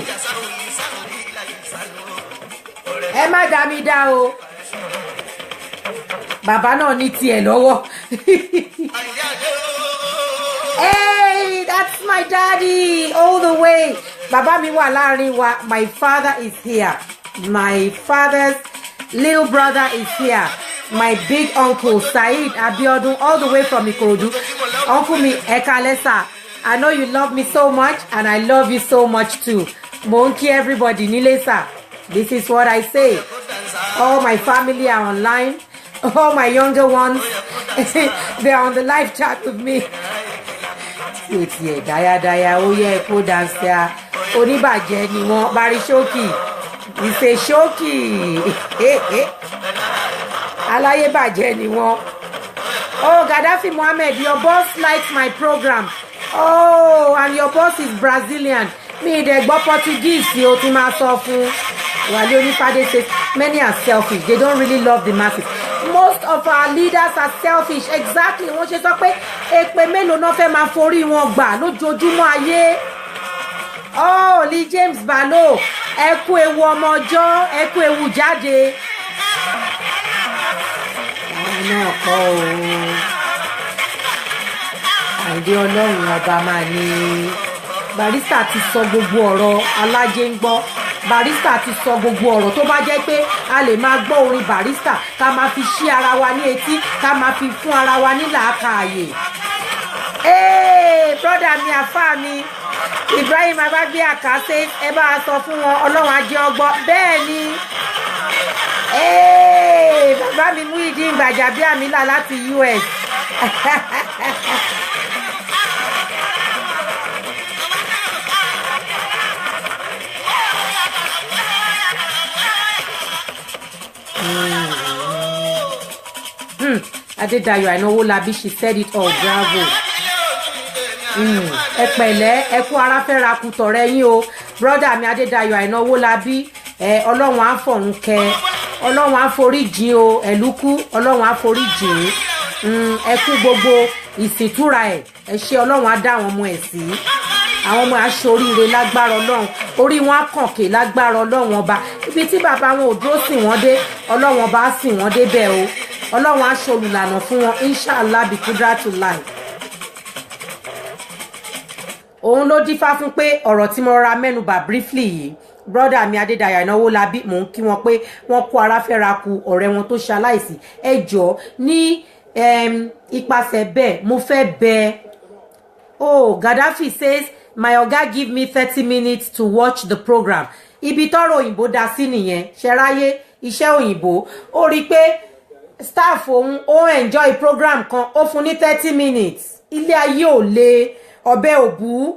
ẹ má dá mi dá o bàbá náà ní tiẹ̀ lọ́wọ́ hey that's my daddy all the way bàbá mi wà láàrin wa my father is here my father's little brother is here my big uncle Said Abiodun all the way from Ikorodu uncle mi ekalesa I know you love me so much and I love you so much too mo ń kí everybody nílé sà this is what I say all my family are online all my younger ones they are on the live chat with me tí o tiẹ̀ dáyadáya ó yẹ kó dáńsẹ́ oníbàjẹ́ ni wọ́n bari ṣókì ìṣe ṣókì aláyébàjẹ́ ni wọ́n. Oh, Gaddafi Mohammed, your boss likes my program. Oh, and your boss is Brazilian. Me, they gbọ́ Portuguese, o tún máa sọ fún. Wale Onifade says, many are selfish. They don't really love the masses. Most of our leaders are selfish. Exactly. Wọ́n ṣe sọ pé èpè mélòó náà fẹ́ máa forí wọn gbà lójoojúmọ́ ayé. Oh, Lee James Balo, ẹ kú ewu ọmọ ọjọ́, ẹ kú ewu jáde. Náà kọ́ o. Àìdí Ọlọ́run ọba máa ní. Barrister ti sọ gbogbo ọ̀rọ̀ alájẹ ń gbọ́. Barrister ti sọ gbogbo ọ̀rọ̀ tó bá jẹ́ pé a lè máa gbọ́ orin Barrister ká máa fi ṣí ara wa ní etí ká máa fi fún ara wa ní làákàyè. Brother mi àfáà mi Ibrahim Agbágbé Àkàṣe ẹ bá a sọ fún wọn Ọlọ́run ajé ọgbọ́ bẹ́ẹ̀ ni bàbá mi Muyideen Gbajabiamila láti US Adédayọ̀ Àìnáwólabí she said it all bravo. Ẹ pẹ̀lẹ́ ẹ kú ara fẹ́ ra kú tọ̀rẹ́ yín o brother mi Adédayọ̀ Àìnáwólabí Ọlọ́run á fọ̀run kẹ́ Ọlọ́run á foríjìn o ẹ̀lúkú Ọlọ́run á foríjìn ẹ kú gbogbo ìsìntúra ẹ ṣe Ọlọ́run á dá àwọn ọmọ ẹ̀ sí àwọn ọmọ aṣoríire lágbára Ọlọ́run orí wọn á kànkè lágbára Ọlọ́run ọba ibi tí bàbá wọn ò dúró sìn wọ́n dé Ọlọ́run ọba á sìn wọ́n débẹ̀ o Ọlọ́run á ṣolùlànà fún wọn inshallah bí kudratullahi. Òun ló dífá fún pé ọ̀rọ̀ tí mo ra mẹ́nubà briefly yìí brother mi Adédayọ̀ Àìnáwólabí mò ń kí wọn pé wọ́n kó ara fẹ́ ra ku ọ̀rẹ́ wọn tó ṣaláìsí ẹ jọ̀ọ́ ní ipasẹ̀ bẹ́ẹ̀ mo fẹ́ bẹ̀ oh Gaddafi says my oga give me 30 minutes to watch the program ibi tọ́rọ̀ òyìnbó dá sí nìyẹn ṣẹráyé iṣẹ́ òyìnbó ó rí pé staff òun ó enjoy program kan ó fún ní 30 minutes ilé ayé ò le ọbẹ̀ òbú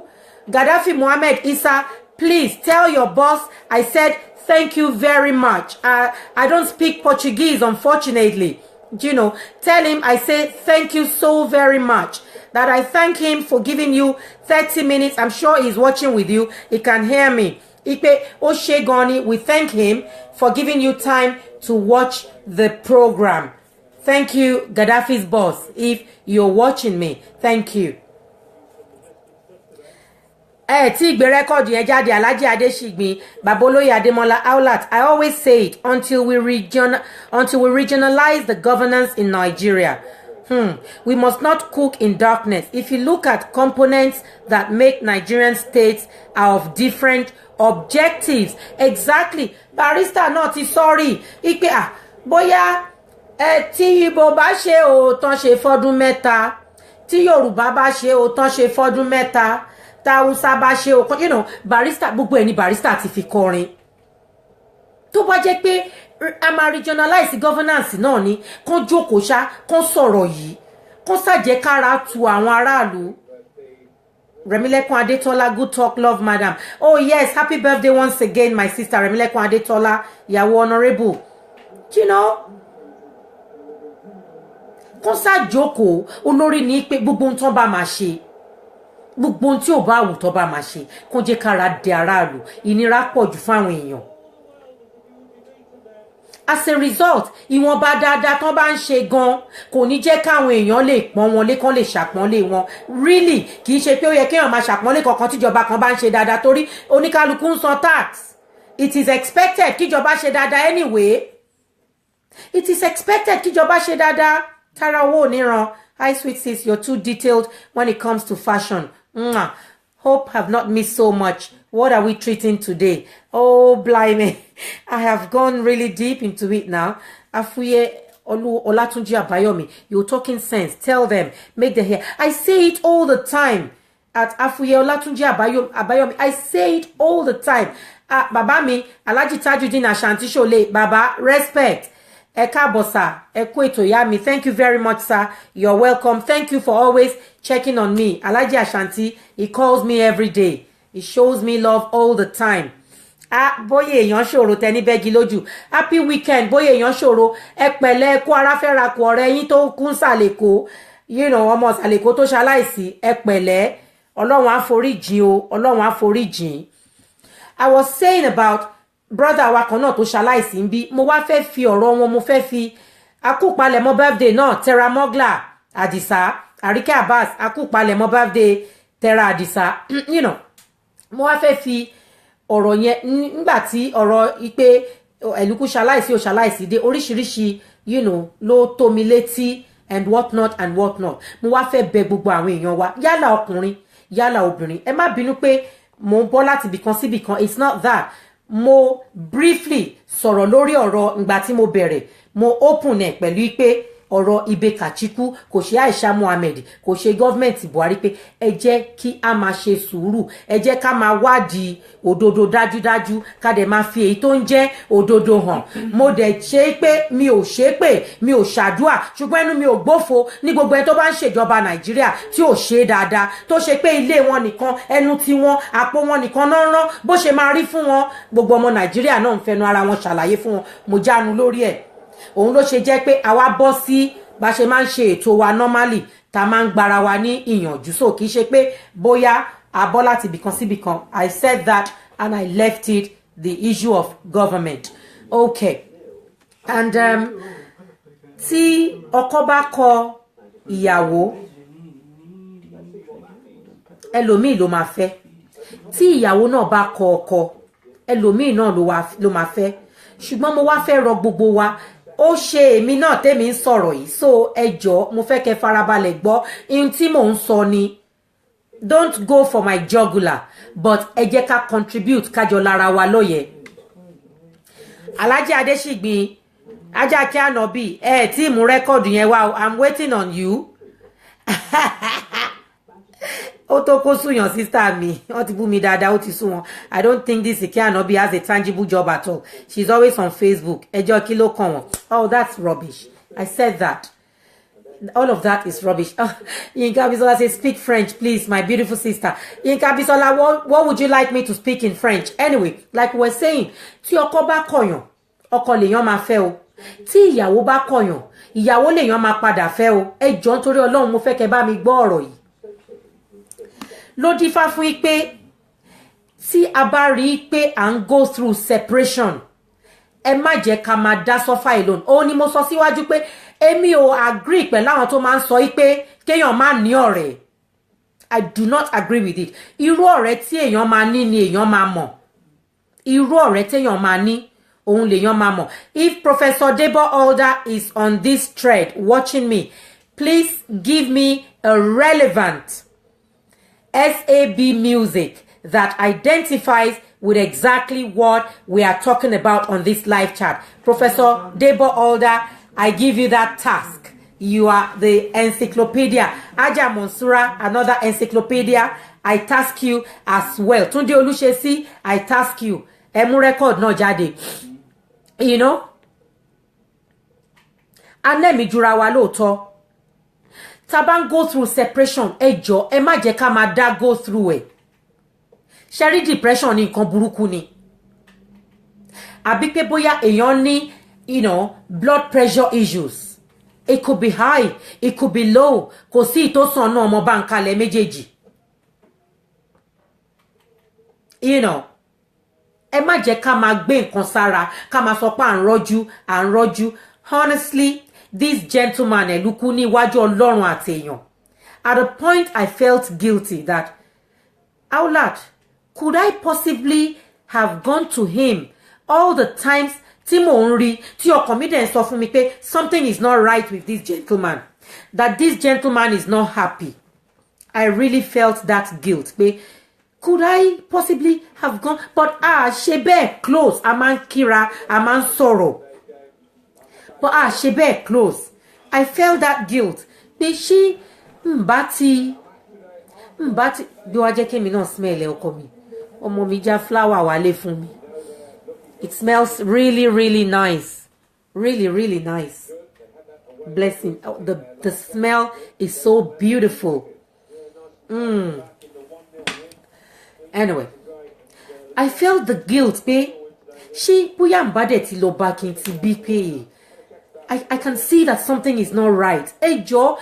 Gaddafi Mohammed Isa please tell your boss I said thank you very much. I don't speak Portuguese, unfortunately. You know, tell him I say thank you so very much. That I thank him for giving you 30 minutes. I'm sure he's watching with you. He can hear me. Ipe Oshegoni, we thank him for giving you time to watch the program. Thank you, Gaddafi's boss. If you're watching me, thank you. Tí gbé record yẹn jáde Alhaji Adeshigbi Baboloye Ademola Aulat I always say it until we regionalize the governance in Nigeria we must not cook in darkness. If you look at components that make Nigerian states are of different objectives exactly Barrister náà ti sorry ipe bóyá tí Igbo bá ṣe òótọ́ ṣe fọ́dún mẹ́ta tí Yorùbá bá ṣe òótọ́ ṣe fọ́dún mẹ́ta Hausa bá ṣe o you know Barrister gbogbo ẹni Barrister ti fi kọrin tó bá jẹ́ pé a máa regionalize governance náà ni kán jókòó ṣá kán sọ̀rọ̀ yìí kán ṣàjẹ́ kára tu àwọn aráàlú. Remilekun Adetola, good talk, love, madam. Oh yes, happy birthday once again, my sister Remilekun Adetola, ìyàwó honorable. You know, kán ṣàjókòó olórí ní pé gbogbo nǹkan bá máa ṣe. gbogbo ohun tí ò bá wù tó bá máa ṣe kó jẹ́ kára dé aráàlú ìnira pọ̀ jù fáwọn èèyàn. As a result ìwọ̀nba dáadáa tán bá ń ṣe gan kò ní jẹ́ káwọn èèyàn lè pọ́n wọn lé kán lè ṣàpọ́nlé wọn really kì í ṣe pé ó yẹ kéèyàn máa ṣàpọ́nlé kankan tíjọba kan bá ń ṣe dáadáa torí oníkálukú ń san tax. It is expected kíjọba ṣe dáadáa anyway. It is expected kíjọba ṣe dáadáa. Tara owó oníran. Hi sweet sis, you're too detailed when it comes to fashion. Mwah. Hope have not missed so much. What are we treating today? Oh, blimey. I have gone really deep into it now. Afuye Olatunji Abayomi, you're talking sense. Tell them, make the hair. I say it all the time. At Afuye Olatunji Abayomi, I say it all the time. Baba mi, Alhaji Tajuddin Ashanti Shole, Baba, respect. Eka Bosa, Ekweto Yami, thank you very much, sir. You're welcome. Thank you for always checking on me. Alhaji Ashanti, he calls me every day. He shows me love all the time. Bóyá èèyàn ṣòro tẹni bẹ́gi lójú. Happy weekend, bóyá èèyàn ṣòro. Ẹ pẹ̀lẹ́ kó ara fẹ́ ra kó ọ̀rẹ́ yín tó kún sàlẹ̀kó. You know, ọmọ sàlẹ̀kó tó ṣaláìsí. Ẹ pẹ̀lẹ́. Ọlọ́run á foríjìn o. Ọlọ́run á foríjìn. I was saying about brother wa kan náà tó ṣaláìsí ń bí. Mo wá fẹ́ fi ọ̀rọ̀ wọn mo fẹ́ fi akúpalẹ̀mọ́ birthday náà Tera Mogla Adisa Arike Abbas akúpalẹ̀mọ́ birthday Tera Adisa. You know, mo wá fẹ́ fi ọ̀rọ̀ yẹn nígbà tí ọ̀rọ̀ ipe ẹ̀lúkú ṣaláìsí ò ṣaláìsí dé oríṣiríṣi you know ló tó mi létí and what not mo wá fẹ́ bẹ̀ gbogbo àwọn èèyàn wa yálà ọkùnrin yálà obìnrin ẹ má bínú pé mo ń bọ́ láti ibìkan sí ibìkan it's not that mo briefly sọ̀rọ̀ lórí ọ̀rọ̀ ìgbà tí mo bẹ̀rẹ̀ mo open ẹ̀ pẹ̀lú pé ọ̀rọ̀ Ibe Kachiku kò ṣe Aisha Muhammed kò ṣe gọ́ọ̀mẹ̀ntì Buhari pé ẹ jẹ́ kí a máa ṣe sùúrù ẹ jẹ́ ká máa wádìí òdodo dájúdájú ká dẹ̀ máa fi èyí tó ń jẹ́ òdodo hàn mo dẹ̀ ṣe pé mi ò ṣe pé mi ò ṣàdúà ṣùgbọ́n ẹnu mi ò gbófo ní gbogbo ẹni tó bá ń ṣèjọba Nàìjíríà tí ò ṣe dáadáa tó ṣe pé ilé wọn nìkan ẹnu tiwọn àpò wọn nìkan náà rán bó ṣe máa rí fún wọn gbogbo ọmọ Nàìjíríà náà ń fẹnu ara wọn ṣàlàyé fún wọn mo jánu lórí ẹ̀ òun ló ṣe jẹ́ pé àwa bọ́ sí bá ṣe máa ń ṣe ètò wa normally ta máa ń gbára wa ní ìyànjú so kì í ṣe pé bóyá a bọ́ láti ibìkan sí ibìkan I said that and I left it the issue of government okay and tí ọkọ bá kọ ìyàwó ẹlòmíì ló máa fẹ́ tí ìyàwó náà bá kọ ọkọ ẹlòmíì náà ló máa fẹ́ ṣùgbọ́n mo wá fẹ́ rọ gbogbo wa ó ṣe èmi náà tèmi ń sọ̀rọ̀ yìí so ẹ jọ̀ọ́ mo fẹ́ kẹ́ farabalẹ̀ gbọ́ ihun tí mò ń sọ ni don't go for my jugular but ẹ jẹ́ ká contribute kájọ lára wa lóye. Alhaji Adéṣìgbìn Ajákẹ́ Ànàbì tí mú rẹ́kọ̀dù yẹn wá I'm waiting on you. Ó tó kó súyàn sister mi wọ́n ti bú mi dáadáa ó ti sú wọn I don't think this Ike Anobi has a tangible job at all she's always on Facebook ẹjọ́ kí ló kàn wọ́n oh that's rubbish I said that all of that is rubbish Yinka Bisola says speak French please my beautiful sister Yinka Bisola what would you like me to speak in French anyway like we were saying tí ọkọ bá kọ̀yàn ọkọ lèèyàn máa fẹ́ o tí ìyàwó bá kọ̀yàn ìyàwó lèèyàn máa padà fẹ́ o ẹ jọ̀ọ́ nítorí Ọlọ́run mo fẹ́ kẹ́ bá mi gbọ́ ọ̀rọ̀ yìí ló dífá fún pé tí a bá rí pé à ń go through separation ẹ má jẹ́ ká máa dá suffer alone ó ní mo sọ síwájú pé èmi ò agree pẹ̀lú àwọn tó máa ń sọ pé kéèyàn má ní ọ̀rẹ́ I do not agree with it irú ọ̀rẹ́ tí èèyàn máa ní ni èèyàn máa mọ̀ irú ọ̀rẹ́ téèyàn máa ní òun lèèyàn máa mọ̀ if Professor Debo Alder is on this thread watching me please give me a relevant SAB music that identifies with exactly what we are talking about on this live chat. Professor Debo Alder, I give you that task. You are the encyclopedia. Aja Monsura, another encyclopedia. I task you as well. Tunde Olushesi, I task you. Emu record no jade. You know? Anemi jura wa lóòótọ́. Taban go through separation ẹ jọ̀ọ́ ẹ má jẹ́ ká máa dá go through ẹ̀ ṣẹ́rí depression ní nǹkan burúkú ni àbí pé bóyá èèyàn ní you know blood pressure issues it could be high it could be low kò sí ìtòsàn náà ọmọ bá ń kalẹ̀ méjèèjì you know, ẹ má jẹ́ ká máa gbé nǹkan sára ká máa sọ pé à ń rọ́jú. Honestly, this gentleman Eluku níwájú Ọlọ́run àti èèyàn. At a point I felt guilty that, Aulad, could I possibly have gone to him all the times tí mò ń rí tí ọkàn mi dẹ̀ ń sọ fún mi pé something is not right with this gentleman, that this gentleman is not happy. I really felt that guilt pé could I possibly have gone, but ṣe bẹ́ẹ̀ close, a máa ń kíra, a máa ń sọ̀rọ̀, but ṣe bẹ́ẹ̀ close. I felt that guilt pé ṣé n bá ti bí wàá jẹ́ kí èmi náà smell ọkọ mi, ọmọ mi já flower wálé fún mi. It smells really, really nice. Really, really nice. Blessing. Oh, the smell is so beautiful. Anyway, I felt the guilt pé ṣé bóyá n bá dẹ̀ ti lọ bá kí n ti bí pé I can see that something is not right. Ẹ jọ̀ọ́,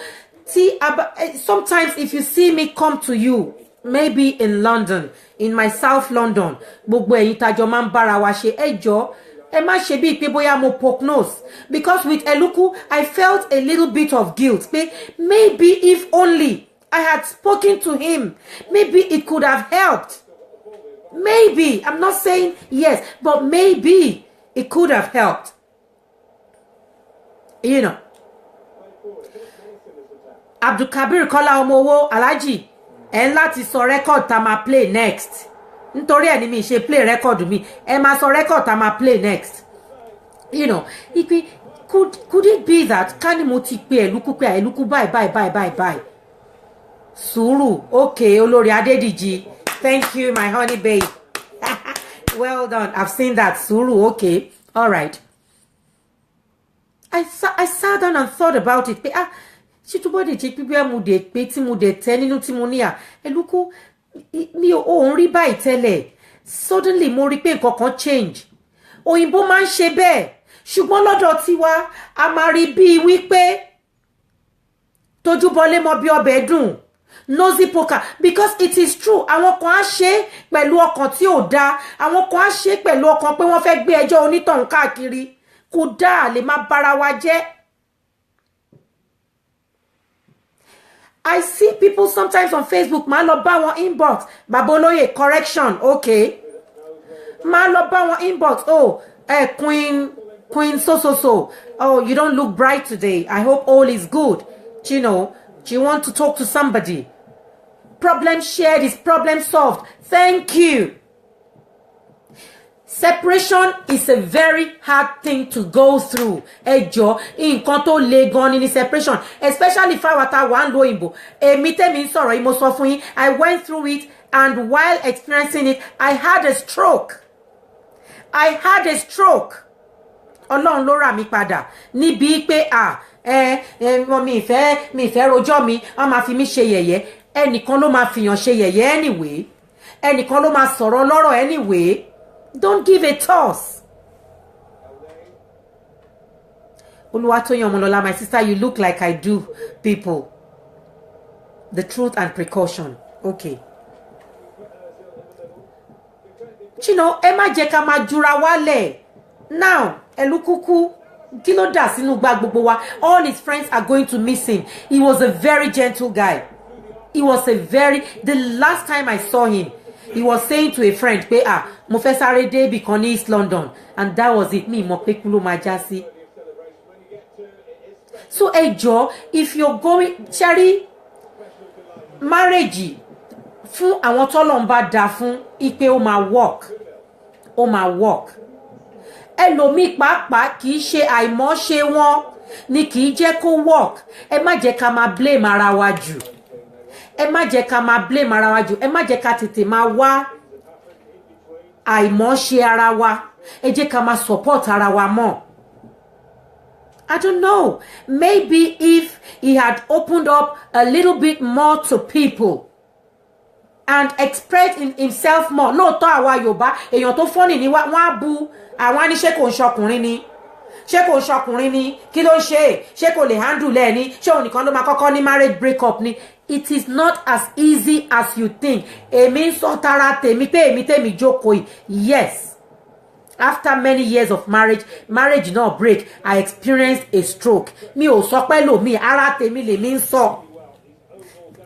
sometimes if you see me come to you, maybe in London, in my South London, gbogbo ẹ̀yin tájọ máa ń bára wa ṣe, ẹ jọ̀ọ́, ẹ má ṣe bíi pé bóyá mo poke nose, because with Eluku I felt a little bit of guilt pé maybe if only I had spoken to him, maybe it could have helped. Maybe, I'm not saying yes, but maybe it could have helped. You know, Abdulkabir Kọ́lá Ọmọwó Alhaji, ẹ láti sọ record tá máa play next. Nítorí ẹ̀ ni mi ṣe play record mi, ẹ máa sọ record tá máa play next. You know, could it be that ká ní mo ti pe Eluku pé Eluku bye. Sùúrù, okay, Olórí Adédìjì. Thank you, my honey babe. Well done. I've seen that. Sùúrù, okay. All right. I sat down and thought about it. Ṣé tó bá dé jẹ́ pé bí mo dé pé tí mo dé tẹ́ nínú tí mo ní Eluku mi ò ń rí báyìí tẹ́lẹ̀. Suddenly mo rí pé nǹkan kan change. Òyìnbó máa ń ṣe bẹ́ẹ̀. Ṣùgbọ́n lọ́dọ̀ tiwa a máa rí bíi wípé tójú bọlé mọ bí ọbẹ̀ dùn. Nosy poker, because it is true. Àwọn kan á ṣe pẹ̀lú ọkàn tí ò dáa. Àwọn kan á ṣe pẹ̀lú ọkàn pé wọ́n fẹ́ gbé ẹjọ́ onítọ̀hún káàkiri. Kò dáa lè má bára wa jẹ́. I see people sometimes on Facebook, máa lọ bá wọn inbox, Babolóyè correction, okay. Máa lọ bá wọn inbox, oh, Queen so. Oh, you don't look bright today. I hope all is good. You know, do you want to talk to somebody? Problem shared is problem solved. Thank you. Separation is a very hard thing to go through. Ẹ jọ̀ọ́, nǹkan tó le gan ni separation, especially fáwa tá wà ń lo òyìnbó. Èmi tèmi ń sọ̀rọ̀ yìí mo sọ fún yín, I went through it, and while experiencing it, I had a stroke. Ọlọ́run ló rà mí padà níbi pé mi ìfẹ́ rojọ́ mi, wọ́n máa fi mí ṣe yẹ̀yẹ́. Ẹnìkan ló máa fìyàn ṣe yẹ̀yẹ́ anyway. Ẹnìkan ló máa sọ̀rọ̀ lọ́rọ̀ anyway. Don't give a toss. Oluwatoyin Omolola, my sister, you look like I do, people. The truth and precaution. Okay. You know, ẹ má jẹ́ ká máa jura wálẹ̀. Now, Eluku kí ló dà sínú gbá gbogbo wa. All his friends are going to miss him. He was a very gentle guy. The last time I saw him, he was saying to a friend pé mo fẹ́ sáré dé ibì kan ní East London, and that was it. Mi mọ̀ pé kú ló máa já sí. So ẹ jọ̀ọ́, if you're going Sherry, marriage fún àwọn tọ́lọ́run bá dá fún ipe ó máa work. Ẹlòmíì pàápàá kì í ṣe àìmọ̀ṣe wọn ni kì í jẹ́ kó work. Ẹ má jẹ́ ká máa blame ara wa jù. Ẹ má jẹ́ ká tètè máa wá àìmọ̀ṣe ara wa. Ẹ jẹ́ ká máa support ara wa mọ́. I don't know. Maybe if he had opened up a little bit more to people and expressed himself more. Lóòótọ́ àwa Yorùbá, èèyàn tó funny ni wọ́n á bu àwọn á ní ṣé kò ń ṣọkùnrin ni. Kí ló ń ṣe? Ṣé kò lè handle ẹ̀ ni? Ṣé òun nìkan ló máa kọ́kọ́ ní marriage break up ni? it is not as easy as you think. Èmi ń sọ tara tèmi pé èmi tèmi jókòó yìí. Yes. After many years of marriage náà break, I experienced a stroke. Mi ò sọ pé lòmíì, ara tèmi lèmi ń sọ.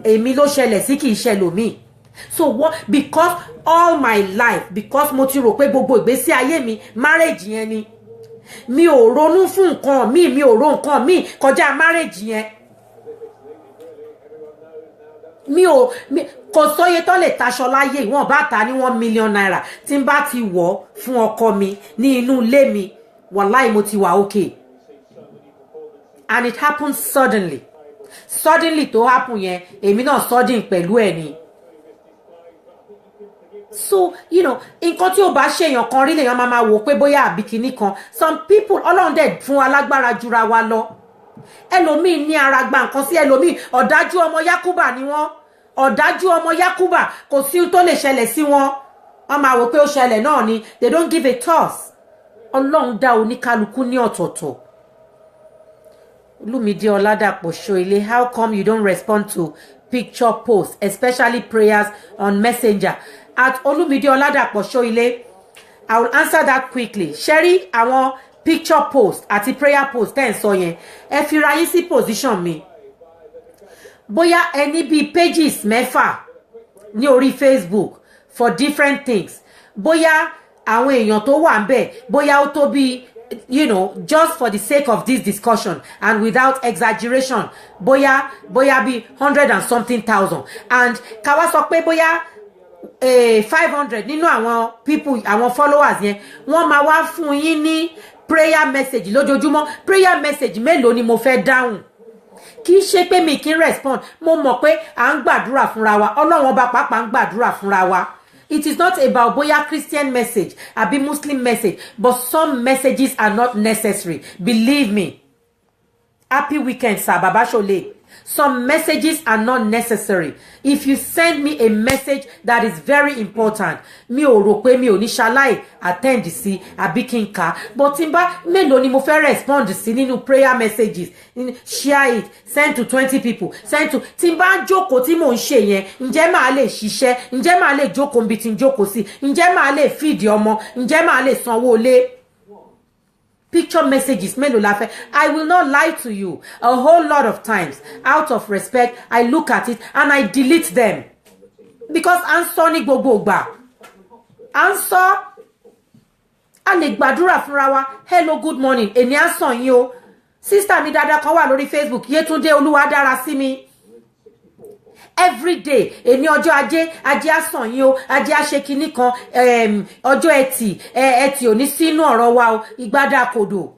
Èmi ló ṣẹlẹ̀ sí kì í ṣe lòmíì. So what? Because all my life, because mo ti rò pé gbogbo ìgbésí ayé mi marriage yẹn ni. Mi ò ronú fún nǹkan mi ò ro nǹkan mi kọjá marriage yẹn. Kò sóye tó lè taṣọ láyé ìwọ̀n bá ta ní 1 million naira tí n bá ti wọ̀ fún ọkọ mi ní inú ilé mi, wàláì mo ti wà okay. And it happened suddenly. Suddenly tó happen yẹn, èmi náà sudden pẹ̀lú ẹ̀ ni. So, you know, nǹkan tí ó bá ṣèyàn kan rí lèèyàn máa wò pé bóyá àbí kinní kan. Some people, Ọlọ́run dẹ̀ fún wa lágbára jura wa lọ. Ẹlòmíì ní ara gba nǹkan sí ẹlòmíì, ọ̀dájú ọmọ Yakuba ni wọ́n. Ọ̀dájú ọmọ Yakuba, kò sí tó lè ṣẹlẹ̀ sí wọn. Wọ́n máa wò pé ó ṣẹlẹ̀ náà ni. They don't give a toss. Ọlọ́run dá oníkálukú ní ọ̀tọ̀ọ̀tọ̀. Olúmídé Ọládàpọ̀ Ṣóilé, how come you don't respond to picture posts, especially prayers on Messenger? At Olúmídé Ọládàpọ̀ Ṣóilé, I will answer that quickly. Sherry, àwọn picture post àti prayer post tẹ́ ń sọ yẹn, ẹ fi ra yín sí position mi. Bóyá ẹ ní bí pages mẹ́fà ní orí Facebook for different things. Bóyá àwọn èèyàn tó wà ńbẹ̀, bóyá ó tó bí, you know, just for the sake of this discussion and without exaggeration, bóyá bí 100 and something thousand. And ká wá sọ pé bóyá 500 nínú àwọn people, àwọn followers yẹn, wọ́n máa wá fún yín ní prayer message lójoojúmọ́. Prayer message mélòó ni mo fẹ́ dáhùn? Kì í ṣe pé mi kì í respond. Mo mọ̀ pé à ń gbàdúrà fúnra wa. Ọlọ́run ọba pàápàá ń gbàdúrà fúnra wa. It is not about bóyá Christian message àbí Muslim message, but some messages are not necessary. Believe me. Happy weekend, sir. Baba Ṣọlé. Some messages are not necessary. If you send me a message that is very important, mi ò rò pé mi ò ní ṣaláì attend sí àbí kí n kà. But tí n bá mélòó ni mo fẹ́ respond sí nínú prayer messages, share it, send to 20 people, send to, tí n bá jókòó tí mò ń ṣe yẹn, ǹjẹ́ màá lè ṣiṣẹ́, ǹjẹ́ màá lè jókòó níbi tí n jókòó sí, ǹjẹ́ màá lè feed ọmọ, ǹjẹ́ màá lè sanwó ilé. Picture messages mélòó la fẹ́. I will not lie to you. A whole lot of times, out of respect, I look at it and I delete them. Because à ń sọ ní gbogbo ìgbà. À ń sọ. A lè gbàdúrà fúnra wa. Hello, good morning. Èmi á sàn yín o. Sister mi dáadáa kan wà lórí Facebook. Yétúndé Olúwadára sí mi. Every day, èní ọjọ́ ajé á sàn yín o, ajé á ṣe kinní kan, ọjọ́ ẹtì ò ní sínú ọ̀rọ̀ wa o, ìgbádà kòdò.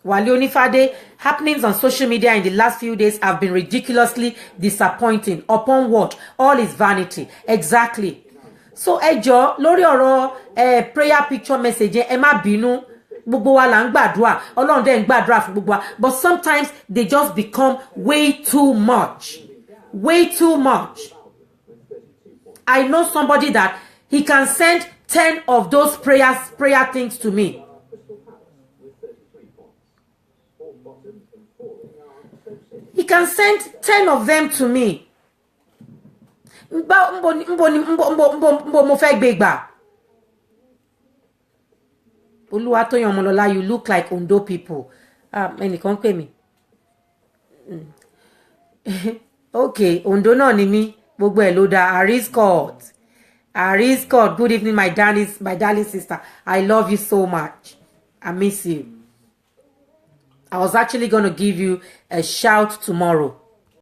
Wálé Onífádé, happenings on social media in the last few days have been ridiculously disappointing. Upon what? All is vanity. Exactly. So ẹ jọ̀ọ́ lórí ọ̀rọ̀ prayer picture message ẹ má bínú. Gbogbo wa là ń gbàdúrà, Ọlọ́run dẹ̀ ń gbàdúrà fún gbogbo wa. But sometimes they just become way too much. Way too much. I know somebody that he can send 10 of those prayer things to me. He can send 10 of them to me. Mbo mo fẹ́ gbé gbà. Olúwatóyìn Ọmọlọ́lá, you look like Ondo people. Ẹnìkan pè mí. Okay, Ondo náà ni mí, gbogbo ẹ̀ ló dá. Aris Court, good evening, my darling sister. I love you so much. I miss you. I was actually going to give you a shout tomorrow.